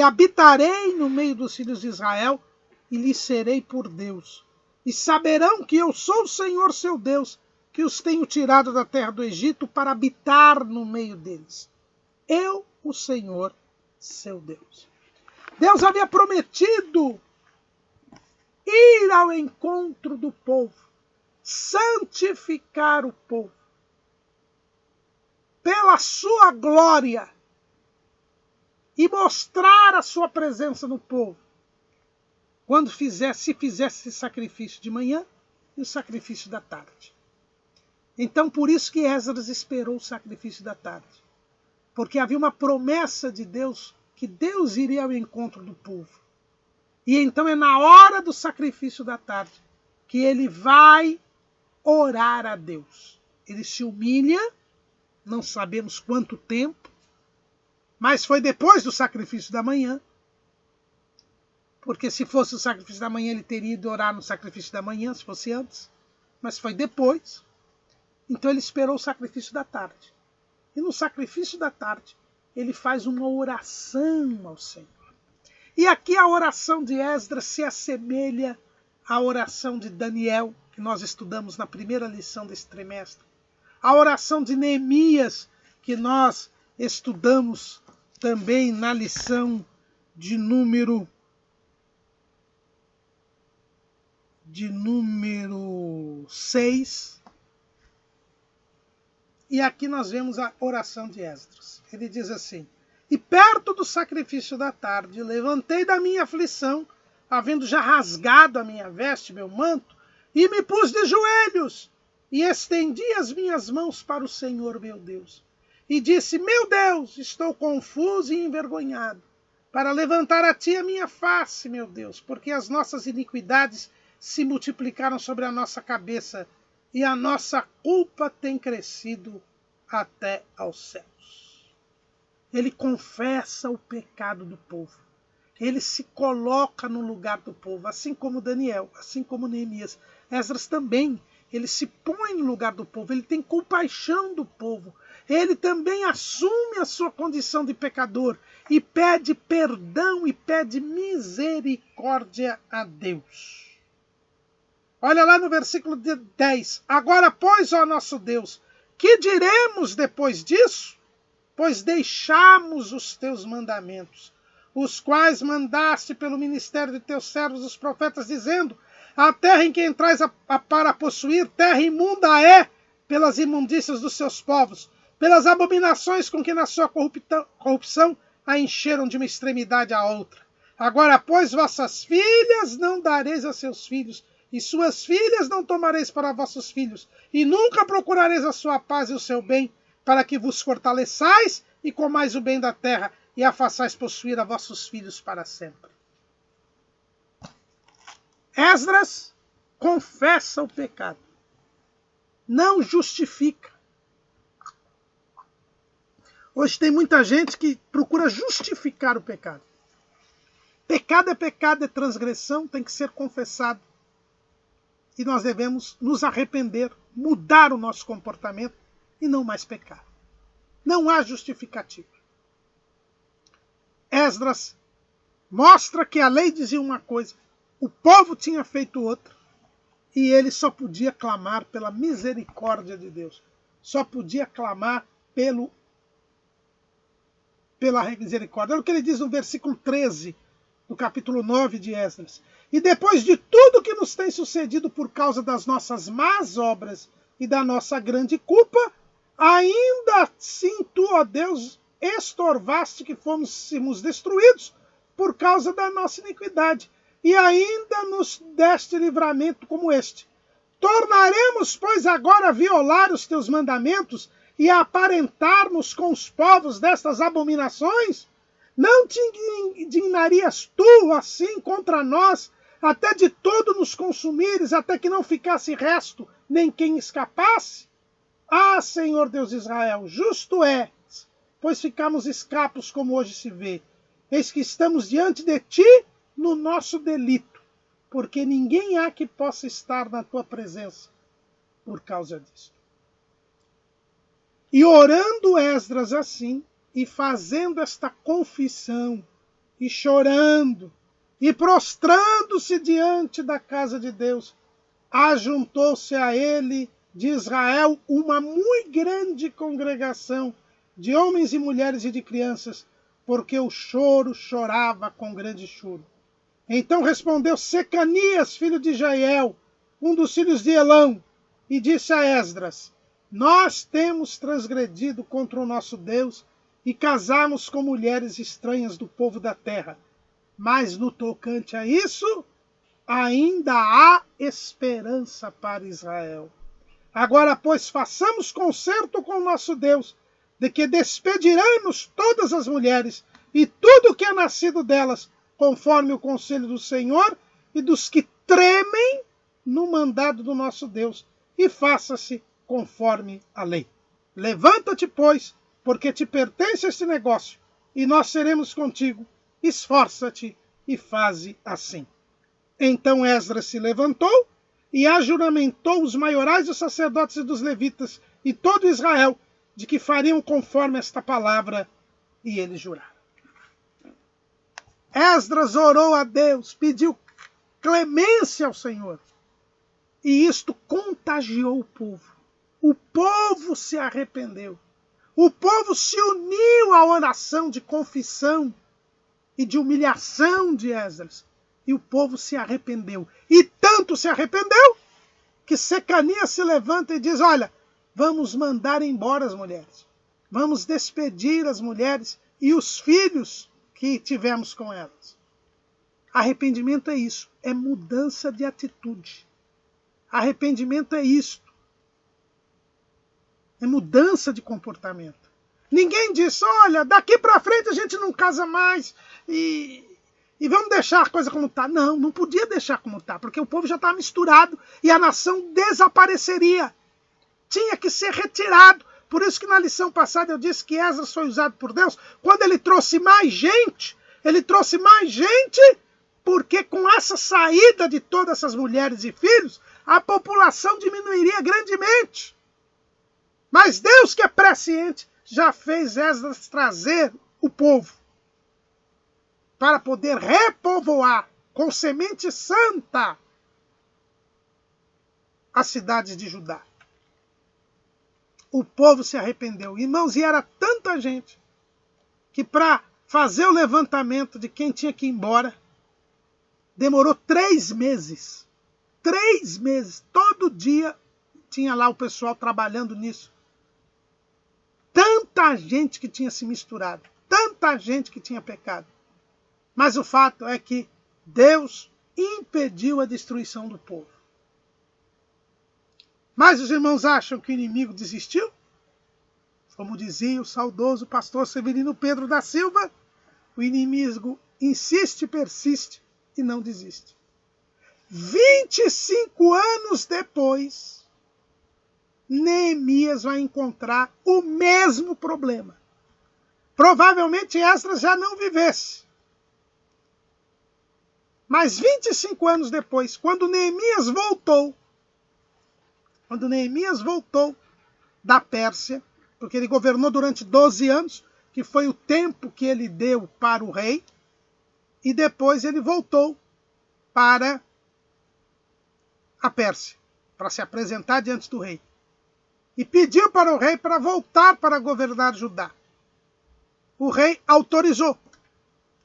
habitarei no meio dos filhos de Israel, e lhes serei por Deus. E saberão que eu sou o Senhor seu Deus, que os tenho tirado da terra do Egito para habitar no meio deles. Eu, o Senhor, seu Deus. Deus havia prometido ir ao encontro do povo, santificar o povo, pela sua glória, e mostrar a sua presença no povo, quando se fizesse esse sacrifício de manhã e o sacrifício da tarde. Então, por isso que Esdras esperou o sacrifício da tarde. Porque havia uma promessa de Deus, que Deus iria ao encontro do povo. E então é na hora do sacrifício da tarde que ele vai orar a Deus. Ele se humilha, não sabemos quanto tempo, mas foi depois do sacrifício da manhã. Porque se fosse o sacrifício da manhã, ele teria ido orar no sacrifício da manhã, se fosse antes. Mas foi depois. Então ele esperou o sacrifício da tarde. E no sacrifício da tarde, ele faz uma oração ao Senhor. E aqui a oração de Esdras se assemelha à oração de Daniel, que nós estudamos na primeira lição desse trimestre. A oração de Neemias, que nós estudamos também na lição de número 6. E aqui nós vemos a oração de Esdras. Ele diz assim: e perto do sacrifício da tarde, levantei da minha aflição, havendo já rasgado a minha veste, meu manto, e me pus de joelhos, e estendi as minhas mãos para o Senhor, meu Deus. E disse: meu Deus, estou confuso e envergonhado, para levantar a ti a minha face, meu Deus, porque as nossas iniquidades se multiplicaram sobre a nossa cabeça, e a nossa culpa tem crescido até aos céus. Ele confessa o pecado do povo. Ele se coloca no lugar do povo, assim como Daniel, assim como Neemias. Esdras também, ele se põe no lugar do povo, ele tem compaixão do povo. Ele também assume a sua condição de pecador e pede perdão e pede misericórdia a Deus. Olha lá no versículo 10. Agora, pois, ó nosso Deus, que diremos depois disso? Pois deixamos os teus mandamentos, os quais mandaste pelo ministério de teus servos, os profetas, dizendo: a terra em que entrais para possuir, terra imunda é, pelas imundícias dos seus povos, pelas abominações com que na sua corrupção a encheram de uma extremidade à outra. Agora, pois, vossas filhas não dareis a seus filhos, e suas filhas não tomareis para vossos filhos, e nunca procurareis a sua paz e o seu bem, para que vos fortaleçais e comais o bem da terra, e a façais possuir a vossos filhos para sempre. Esdras confessa o pecado, não justifica. Hoje tem muita gente que procura justificar o pecado. Pecado, é transgressão, tem que ser confessado. E nós devemos nos arrepender, mudar o nosso comportamento e não mais pecar. Não há justificativa. Esdras mostra que a lei dizia uma coisa, o povo tinha feito outra, e ele só podia clamar pela misericórdia de Deus. Só podia clamar pela misericórdia. Olha o que ele diz no versículo 13, do capítulo 9 de Esdras. E depois de tudo que nos tem sucedido por causa das nossas más obras e da nossa grande culpa, ainda assim tu, ó Deus, estorvaste que fôssemos destruídos por causa da nossa iniquidade, e ainda nos deste livramento como este. Tornaremos, pois, agora a violar os teus mandamentos e aparentarmos com os povos destas abominações? Não te indignarias tu assim contra nós, até de todo nos consumires, até que não ficasse resto, nem quem escapasse? Ah, Senhor Deus de Israel, justo é, pois ficamos escapos como hoje se vê. Eis que estamos diante de ti no nosso delito, porque ninguém há que possa estar na tua presença por causa disso. E orando Esdras assim, e fazendo esta confissão, e chorando, e prostrando-se diante da casa de Deus, ajuntou-se a ele de Israel uma muito grande congregação de homens e mulheres e de crianças, porque o choro chorava com grande choro. Então respondeu Secanias, filho de Jeiel, um dos filhos de Elão, e disse a Esdras: nós temos transgredido contra o nosso Deus e casamos com mulheres estranhas do povo da terra. Mas no tocante a isso, ainda há esperança para Israel. Agora, pois, façamos concerto com o nosso Deus, de que despediremos todas as mulheres e tudo que é nascido delas, conforme o conselho do Senhor e dos que tremem no mandado do nosso Deus, e faça-se conforme a lei. Levanta-te, pois, porque te pertence este negócio, e nós seremos contigo. Esforça-te e faze assim. Então Esdras se levantou e ajuramentou os maiorais dos sacerdotes e dos levitas e todo Israel de que fariam conforme esta palavra, e eles juraram. Esdras orou a Deus, pediu clemência ao Senhor, e isto contagiou o povo. O povo se arrependeu. O povo se uniu à oração de confissão e de humilhação de Esdras. E o povo se arrependeu. E tanto se arrependeu que Secanias se levanta e diz: olha, vamos mandar embora as mulheres. Vamos despedir as mulheres e os filhos que tivemos com elas. Arrependimento é isso. É mudança de atitude. Arrependimento é isto. É mudança de comportamento. Ninguém disse: olha, daqui para frente a gente não casa mais e vamos deixar a coisa como está. Não, não podia deixar como está, porque o povo já estava misturado e a nação desapareceria. Tinha que ser retirado. Por isso que na lição passada eu disse que Esdras foi usado por Deus. Quando ele trouxe mais gente porque com essa saída de todas essas mulheres e filhos, a população diminuiria grandemente. Mas Deus, que é presciente, já fez Esdras trazer o povo para poder repovoar com semente santa as cidades de Judá. O povo se arrependeu. Irmãos, e era tanta gente que para fazer o levantamento de quem tinha que ir embora, demorou 3 meses. 3 meses. Todo dia tinha lá o pessoal trabalhando nisso. Tanta gente que tinha se misturado. Tanta gente que tinha pecado. Mas o fato é que Deus impediu a destruição do povo. Mas os irmãos acham que o inimigo desistiu? Como dizia o saudoso pastor Severino Pedro da Silva, o inimigo insiste, persiste e não desiste. 25 anos depois, Neemias vai encontrar o mesmo problema. Provavelmente Esdras já não vivesse. Mas 25 anos depois, quando Neemias voltou da Pérsia, porque ele governou durante 12 anos, que foi o tempo que ele deu para o rei, e depois ele voltou para a Pérsia, para se apresentar diante do rei. E pediu para o rei para voltar para governar Judá. O rei autorizou,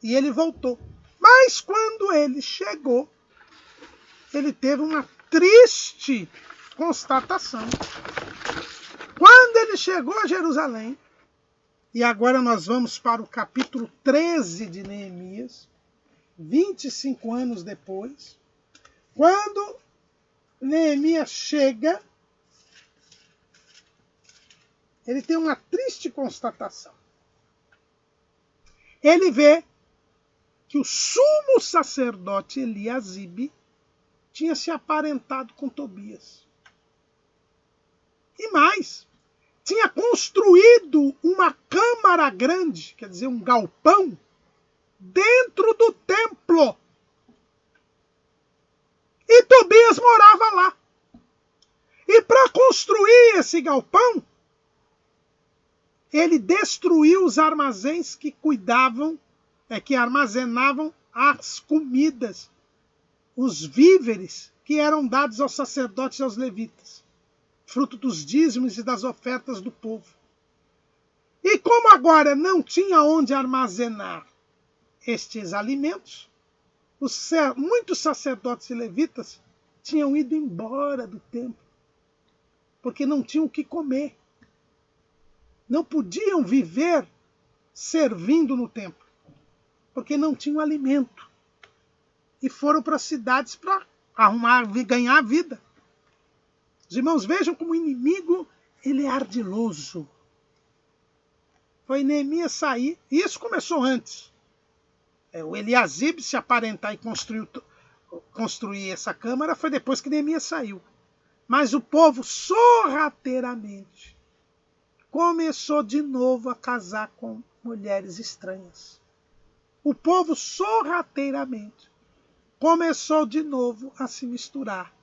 e ele voltou. Mas quando ele chegou, ele teve uma triste constatação. Quando ele chegou a Jerusalém, e agora nós vamos para o capítulo 13 de Neemias, 25 anos depois, quando Neemias chega, ele tem uma triste constatação. Ele vê que o sumo sacerdote Eliasibe tinha se aparentado com Tobias. E mais, tinha construído uma câmara grande, quer dizer, um galpão, dentro do templo. E Tobias morava lá. E para construir esse galpão, ele destruiu os armazéns que que armazenavam as comidas, os víveres que eram dados aos sacerdotes e aos levitas, fruto dos dízimos e das ofertas do povo. E como agora não tinha onde armazenar estes alimentos, muitos sacerdotes e levitas tinham ido embora do templo, porque não tinham o que comer. Não podiam viver servindo no templo, porque não tinham alimento. E foram para as cidades para ganhar a vida. Os irmãos, vejam como o inimigo ele é ardiloso. Foi Neemias sair, e isso começou antes. O Eliasibe se aparentar e construir essa câmara foi depois que Neemias saiu. Mas o povo sorrateiramente começou de novo a casar com mulheres estranhas. O povo sorrateiramente começou de novo a se misturar.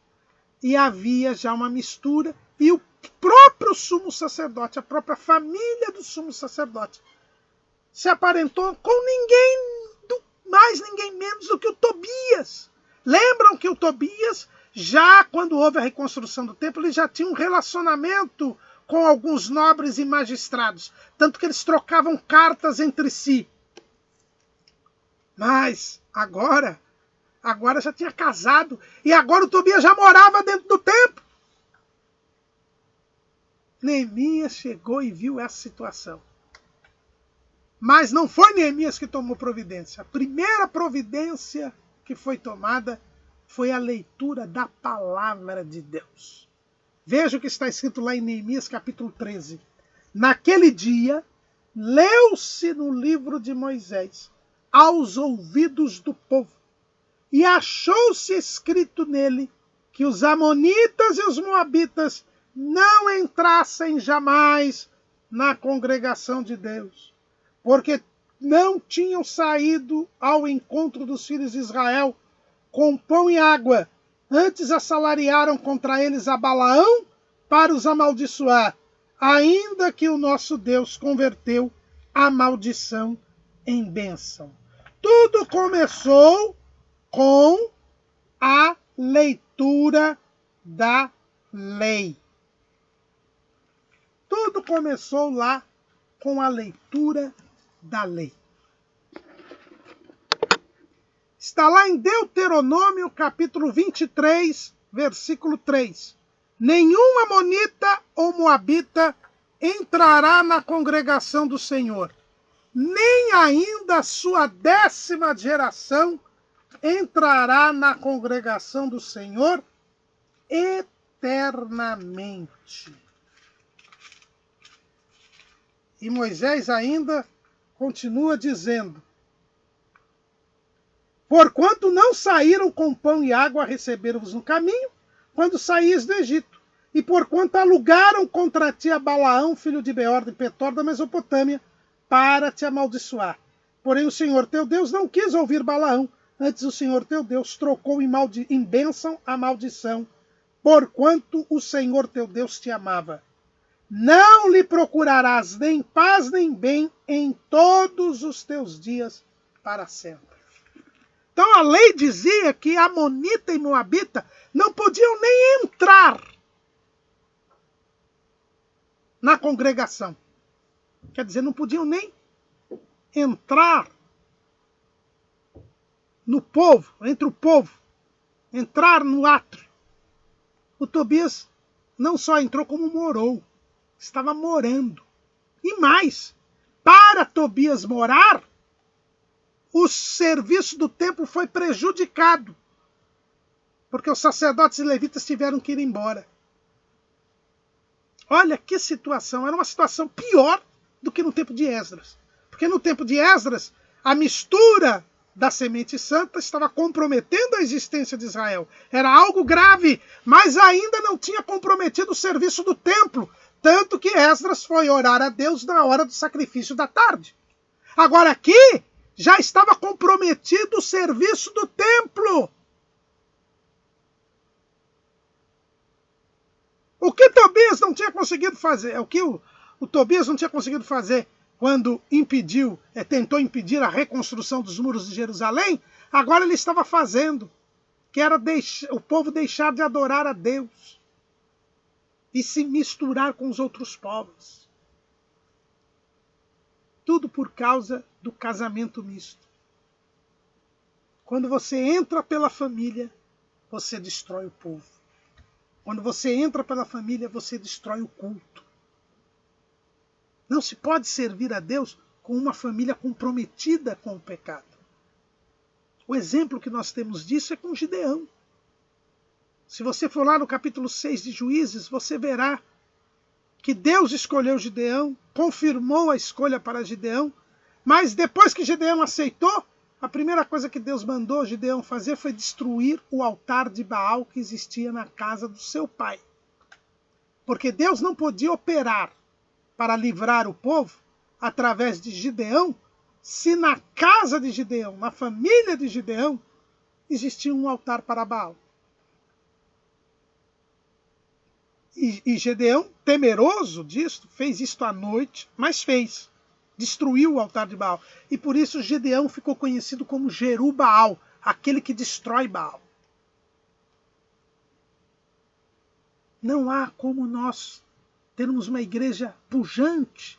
E havia já uma mistura, e o próprio sumo sacerdote, a própria família do sumo sacerdote, se aparentou com ninguém menos do que o Tobias. Lembram que o Tobias, já quando houve a reconstrução do templo, ele já tinha um relacionamento com alguns nobres e magistrados, tanto que eles trocavam cartas entre si. Mas agora já tinha casado, e agora o Tobias já morava dentro do templo. Neemias chegou e viu essa situação. Mas não foi Neemias que tomou providência. A primeira providência que foi tomada foi a leitura da palavra de Deus. Veja o que está escrito lá em Neemias capítulo 13. Naquele dia, leu-se no livro de Moisés aos ouvidos do povo, e achou-se escrito nele que os amonitas e os moabitas não entrassem jamais na congregação de Deus, porque não tinham saído ao encontro dos filhos de Israel com pão e água, antes assalariaram contra eles a Balaão para os amaldiçoar, ainda que o nosso Deus converteu a maldição em bênção. Tudo começou com a leitura da lei. Tudo começou lá com a leitura da lei. Está lá em Deuteronômio, capítulo 23, versículo 3. Nenhum amonita ou moabita entrará na congregação do Senhor, nem ainda a sua 10ª geração entrará na congregação do Senhor eternamente. E Moisés ainda continua dizendo: porquanto não saíram com pão e água a receber-vos no caminho, quando saíes do Egito, e porquanto alugaram contra ti a Balaão, filho de Beor de Petor, da Mesopotâmia, para te amaldiçoar. Porém o Senhor teu Deus não quis ouvir Balaão, antes o Senhor teu Deus trocou em bênção a maldição, porquanto o Senhor teu Deus te amava. Não lhe procurarás nem paz nem bem em todos os teus dias para sempre. Então a lei dizia que amonita e moabita não podiam nem entrar na congregação. Quer dizer, não podiam nem entrar no povo, entre o povo, entrar no átrio. O Tobias não só entrou como morou, estava morando. E mais, para Tobias morar, o serviço do templo foi prejudicado, porque os sacerdotes e levitas tiveram que ir embora. Olha que situação, era uma situação pior do que no tempo de Esdras. Porque no tempo de Esdras, a mistura da semente santa estava comprometendo a existência de Israel. Era algo grave, mas ainda não tinha comprometido o serviço do templo. Tanto que Esdras foi orar a Deus na hora do sacrifício da tarde. Agora aqui, já estava comprometido o serviço do templo. O que Tobias não tinha conseguido fazer, o que o Tobias não tinha conseguido fazer quando tentou impedir a reconstrução dos muros de Jerusalém, agora ele estava fazendo, que era o povo deixar de adorar a Deus e se misturar com os outros povos. Tudo por causa do casamento misto. Quando você entra pela família, você destrói o povo. Quando você entra pela família, você destrói o culto. Não se pode servir a Deus com uma família comprometida com o pecado. O exemplo que nós temos disso é com Gideão. Se você for lá no capítulo 6 de Juízes, você verá que Deus escolheu Gideão, confirmou a escolha para Gideão, mas depois que Gideão aceitou, a primeira coisa que Deus mandou Gideão fazer foi destruir o altar de Baal que existia na casa do seu pai. Porque Deus não podia operar para livrar o povo através de Gideão, se na casa de Gideão, na família de Gideão, existia um altar para Baal. E Gideão, temeroso disto, fez isto à noite, mas fez. Destruiu o altar de Baal. E por isso Gideão ficou conhecido como Jerubaal, aquele que destrói Baal. Não há como nós termos uma igreja pujante,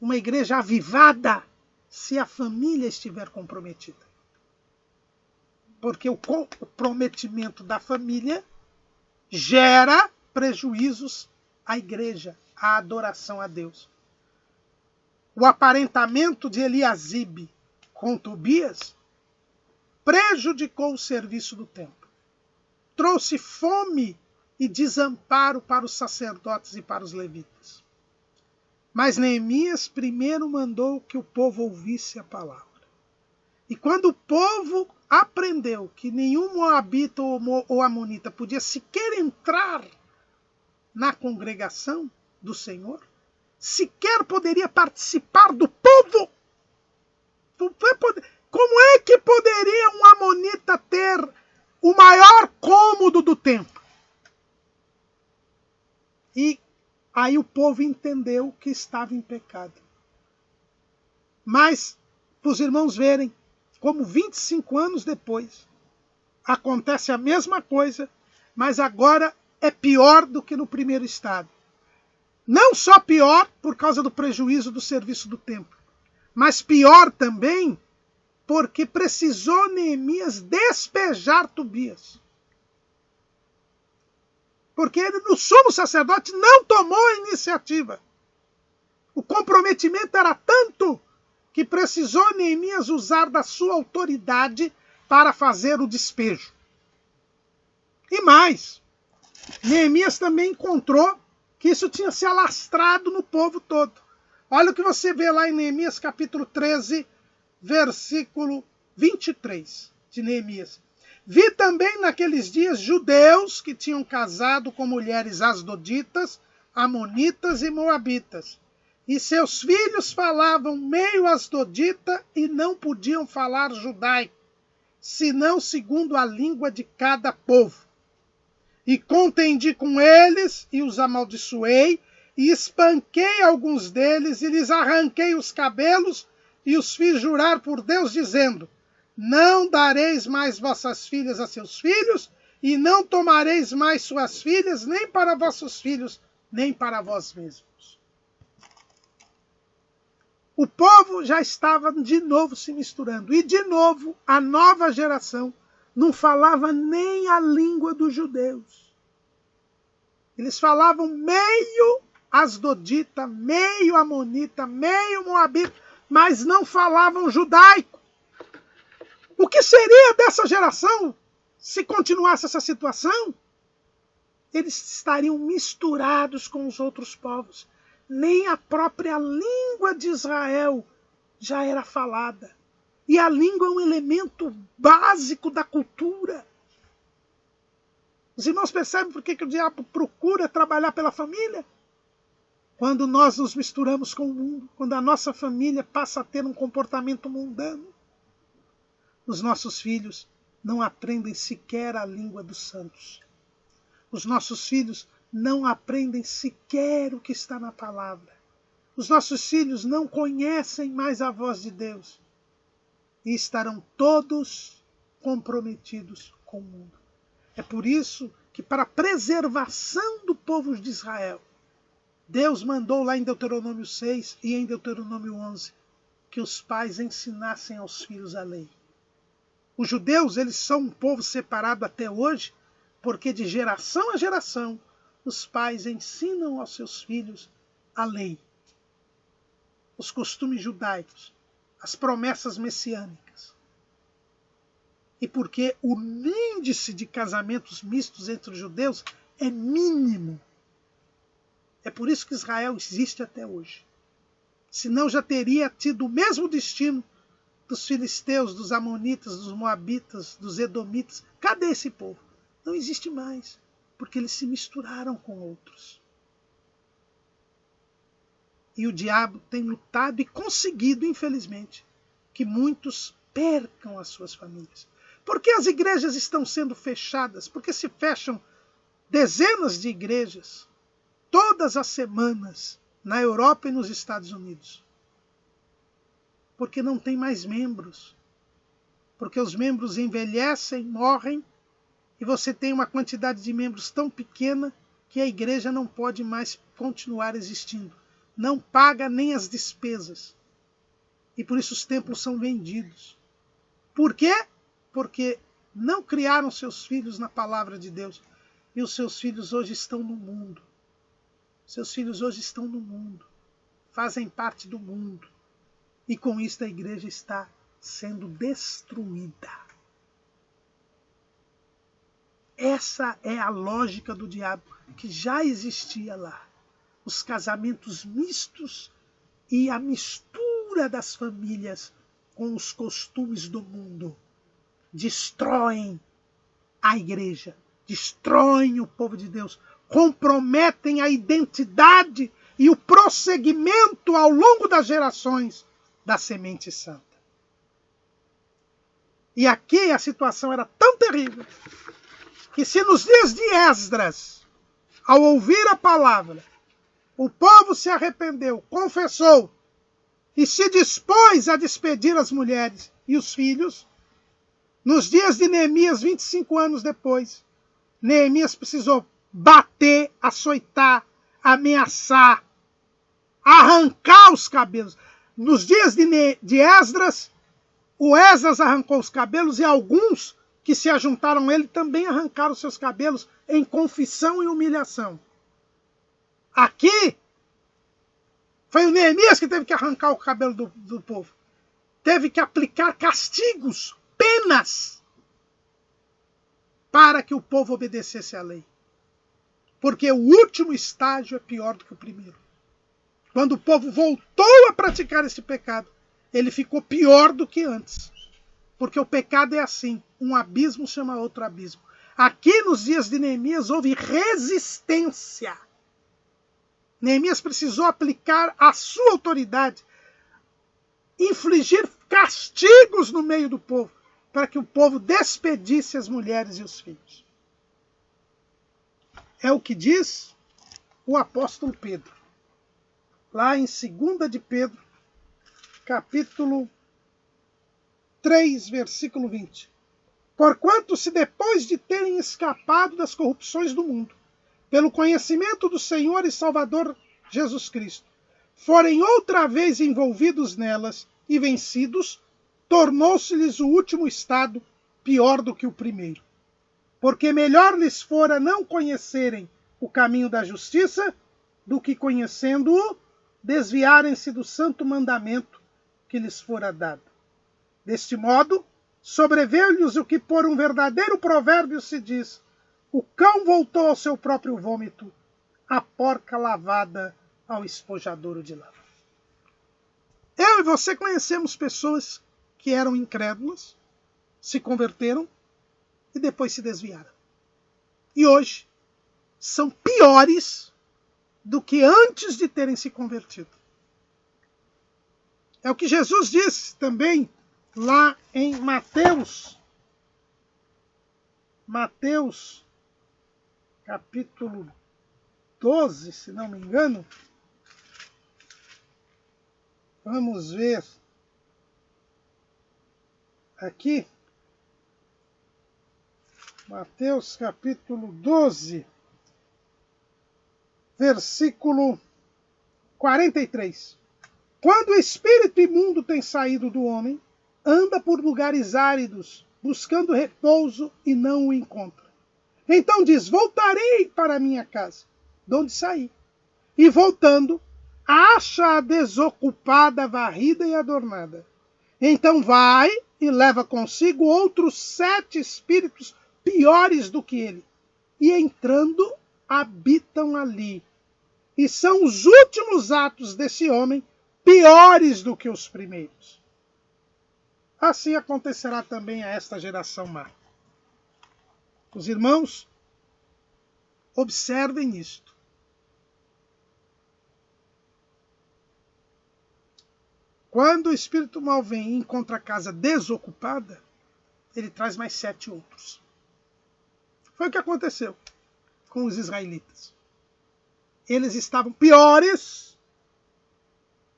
uma igreja avivada, se a família estiver comprometida. Porque o comprometimento da família gera prejuízos à igreja, à adoração a Deus. O aparentamento de Eliasibe com Tobias prejudicou o serviço do templo. Trouxe fome e desamparo para os sacerdotes e para os levitas. Mas Neemias primeiro mandou que o povo ouvisse a palavra. E quando o povo aprendeu que nenhum moabita ou amonita podia sequer entrar na congregação do Senhor, sequer poderia participar do povo. Como é que poderia um amonita ter o maior cômodo do templo? E aí o povo entendeu que estava em pecado. Mas, para os irmãos verem, como 25 anos depois, acontece a mesma coisa, mas agora é pior do que no primeiro estado. Não só pior por causa do prejuízo do serviço do templo, mas pior também porque precisou Neemias despejar Tobias. Porque ele, no sumo sacerdote, não tomou a iniciativa. O comprometimento era tanto que precisou Neemias usar da sua autoridade para fazer o despejo. E mais, Neemias também encontrou que isso tinha se alastrado no povo todo. Olha o que você vê lá em Neemias capítulo 13, versículo 23 de Neemias. Vi também naqueles dias judeus que tinham casado com mulheres asdoditas, amonitas e moabitas. E seus filhos falavam meio asdodita e não podiam falar judaico, senão segundo a língua de cada povo. E contendi com eles, e os amaldiçoei, e espanquei alguns deles, e lhes arranquei os cabelos, e os fiz jurar por Deus, dizendo: não dareis mais vossas filhas a seus filhos, e não tomareis mais suas filhas, nem para vossos filhos, nem para vós mesmos. O povo já estava de novo se misturando, e de novo a nova geração não falava nem a língua dos judeus. Eles falavam meio asdodita, meio amonita, meio moabita, mas não falavam judaico. O que seria dessa geração se continuasse essa situação? eles estariam misturados com os outros povos. Nem a própria língua de Israel já era falada. E a língua é um elemento básico da cultura. Os irmãos percebem por que o diabo procura trabalhar pela família? Quando nós nos misturamos com o mundo, quando a nossa família passa a ter um comportamento mundano, os nossos filhos não aprendem sequer a língua dos santos. Os nossos filhos não aprendem sequer o que está na palavra. Os nossos filhos não conhecem mais a voz de Deus. E estarão todos comprometidos com o mundo. É por isso que, para a preservação do povo de Israel, Deus mandou lá em Deuteronômio 6 e em Deuteronômio 11 que os pais ensinassem aos filhos a lei. Os judeus, eles são um povo separado até hoje, porque de geração a geração os pais ensinam aos seus filhos a lei, os costumes judaicos, as promessas messiânicas. E porque o índice de casamentos mistos entre os judeus é mínimo. É por isso que Israel existe até hoje. Senão já teria tido o mesmo destino dos filisteus, dos amonitas, dos moabitas, dos edomitas. Cadê esse povo? Não existe mais, porque eles se misturaram com outros. E o diabo tem lutado e conseguido, infelizmente, que muitos percam as suas famílias. Por que as igrejas estão sendo fechadas? Porque se fecham dezenas de igrejas todas as semanas na Europa e nos Estados Unidos. Porque não tem mais membros. Porque os membros envelhecem, morrem, e você tem uma quantidade de membros tão pequena que a igreja não pode mais continuar existindo. Não paga nem as despesas. E por isso os templos são vendidos. Por quê? Porque não criaram seus filhos na palavra de Deus. E os seus filhos hoje estão no mundo. Seus filhos hoje estão no mundo. Fazem parte do mundo. E com isso a igreja está sendo destruída. Essa é a lógica do diabo, que já existia lá. Os casamentos mistos e a mistura das famílias com os costumes do mundo destroem a igreja, destroem o povo de Deus, comprometem a identidade e o prosseguimento ao longo das gerações da semente santa. E aqui a situação era tão terrível que se nos dias de Esdras, ao ouvir a palavra, o povo se arrependeu, confessou e se dispôs a despedir as mulheres e os filhos, nos dias de Neemias, 25 anos depois, Neemias precisou bater, açoitar, ameaçar, arrancar os cabelos. Nos dias de Esdras, o Esdras arrancou os cabelos e alguns que se ajuntaram a ele também arrancaram seus cabelos em confissão e humilhação. Aqui, foi o Neemias que teve que arrancar o cabelo do povo. Teve que aplicar castigos, penas, para que o povo obedecesse à lei. Porque o último estágio é pior do que o primeiro. Quando o povo voltou a praticar esse pecado, ele ficou pior do que antes. Porque o pecado é assim, um abismo chama outro abismo. Aqui nos dias de Neemias houve resistência. Neemias precisou aplicar a sua autoridade, infligir castigos no meio do povo, para que o povo despedisse as mulheres e os filhos. É o que diz o apóstolo Pedro. Lá em 2 de Pedro, capítulo 3, versículo 20. Porquanto se depois de terem escapado das corrupções do mundo, pelo conhecimento do Senhor e Salvador Jesus Cristo, forem outra vez envolvidos nelas e vencidos, tornou-se-lhes o último estado pior do que o primeiro. Porque melhor lhes fora não conhecerem o caminho da justiça, do que conhecendo-o, desviarem-se do santo mandamento que lhes fora dado. Deste modo, sobreveio-lhes o que por um verdadeiro provérbio se diz: O cão voltou ao seu próprio vômito, a porca lavada ao espojadouro de lama. Eu e você conhecemos pessoas que eram incrédulas, se converteram e depois se desviaram. E hoje são piores do que antes de terem se convertido. É o que Jesus disse também lá em Mateus capítulo 12, se não me engano. Vamos ver aqui. Mateus capítulo 12, versículo 43. Quando o espírito imundo tem saído do homem, anda por lugares áridos, buscando repouso e não o encontra. Então diz, voltarei para minha casa, de onde saí. E voltando, acha-a desocupada, varrida e adornada. Então vai e leva consigo outros 7 espíritos piores do que ele. E entrando, habitam ali. E são os últimos atos desse homem piores do que os primeiros. Assim acontecerá também a esta geração má. Os irmãos, observem isto. Quando o espírito mau vem e encontra a casa desocupada, ele traz mais 7 outros. Foi o que aconteceu com os israelitas. Eles estavam piores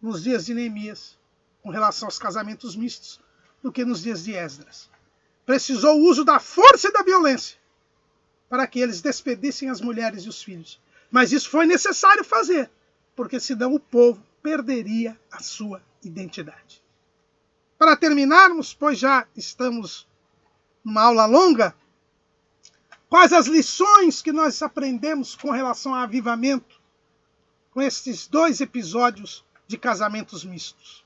nos dias de Neemias, com relação aos casamentos mistos, do que nos dias de Esdras. Precisou o uso da força e da violência para que eles despedissem as mulheres e os filhos. Mas isso foi necessário fazer, porque senão o povo perderia a sua identidade. Para terminarmos, pois já estamos numa aula longa, quais as lições que nós aprendemos com relação ao avivamento com estes 2 episódios de casamentos mistos?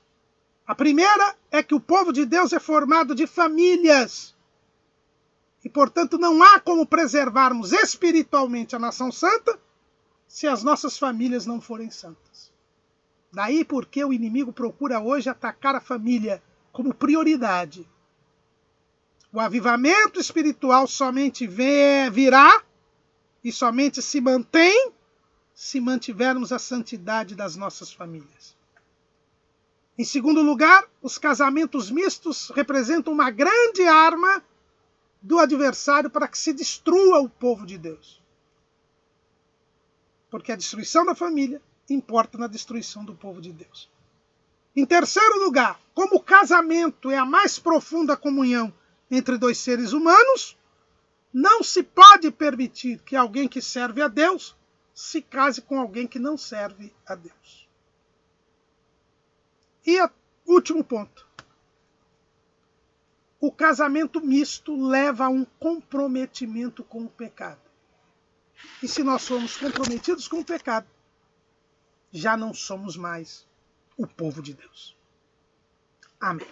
A primeira é que o povo de Deus é formado de famílias. E, portanto, não há como preservarmos espiritualmente a nação santa se as nossas famílias não forem santas. Daí porque o inimigo procura hoje atacar a família como prioridade. O avivamento espiritual somente virá e somente se mantém se mantivermos a santidade das nossas famílias. Em segundo lugar, os casamentos mistos representam uma grande arma do adversário para que se destrua o povo de Deus. Porque a destruição da família importa na destruição do povo de Deus. Em terceiro lugar, como o casamento é a mais profunda comunhão entre 2 seres humanos, não se pode permitir que alguém que serve a Deus se case com alguém que não serve a Deus. E último ponto. O casamento misto leva a um comprometimento com o pecado. E se nós somos comprometidos com o pecado, já não somos mais o povo de Deus. Amém.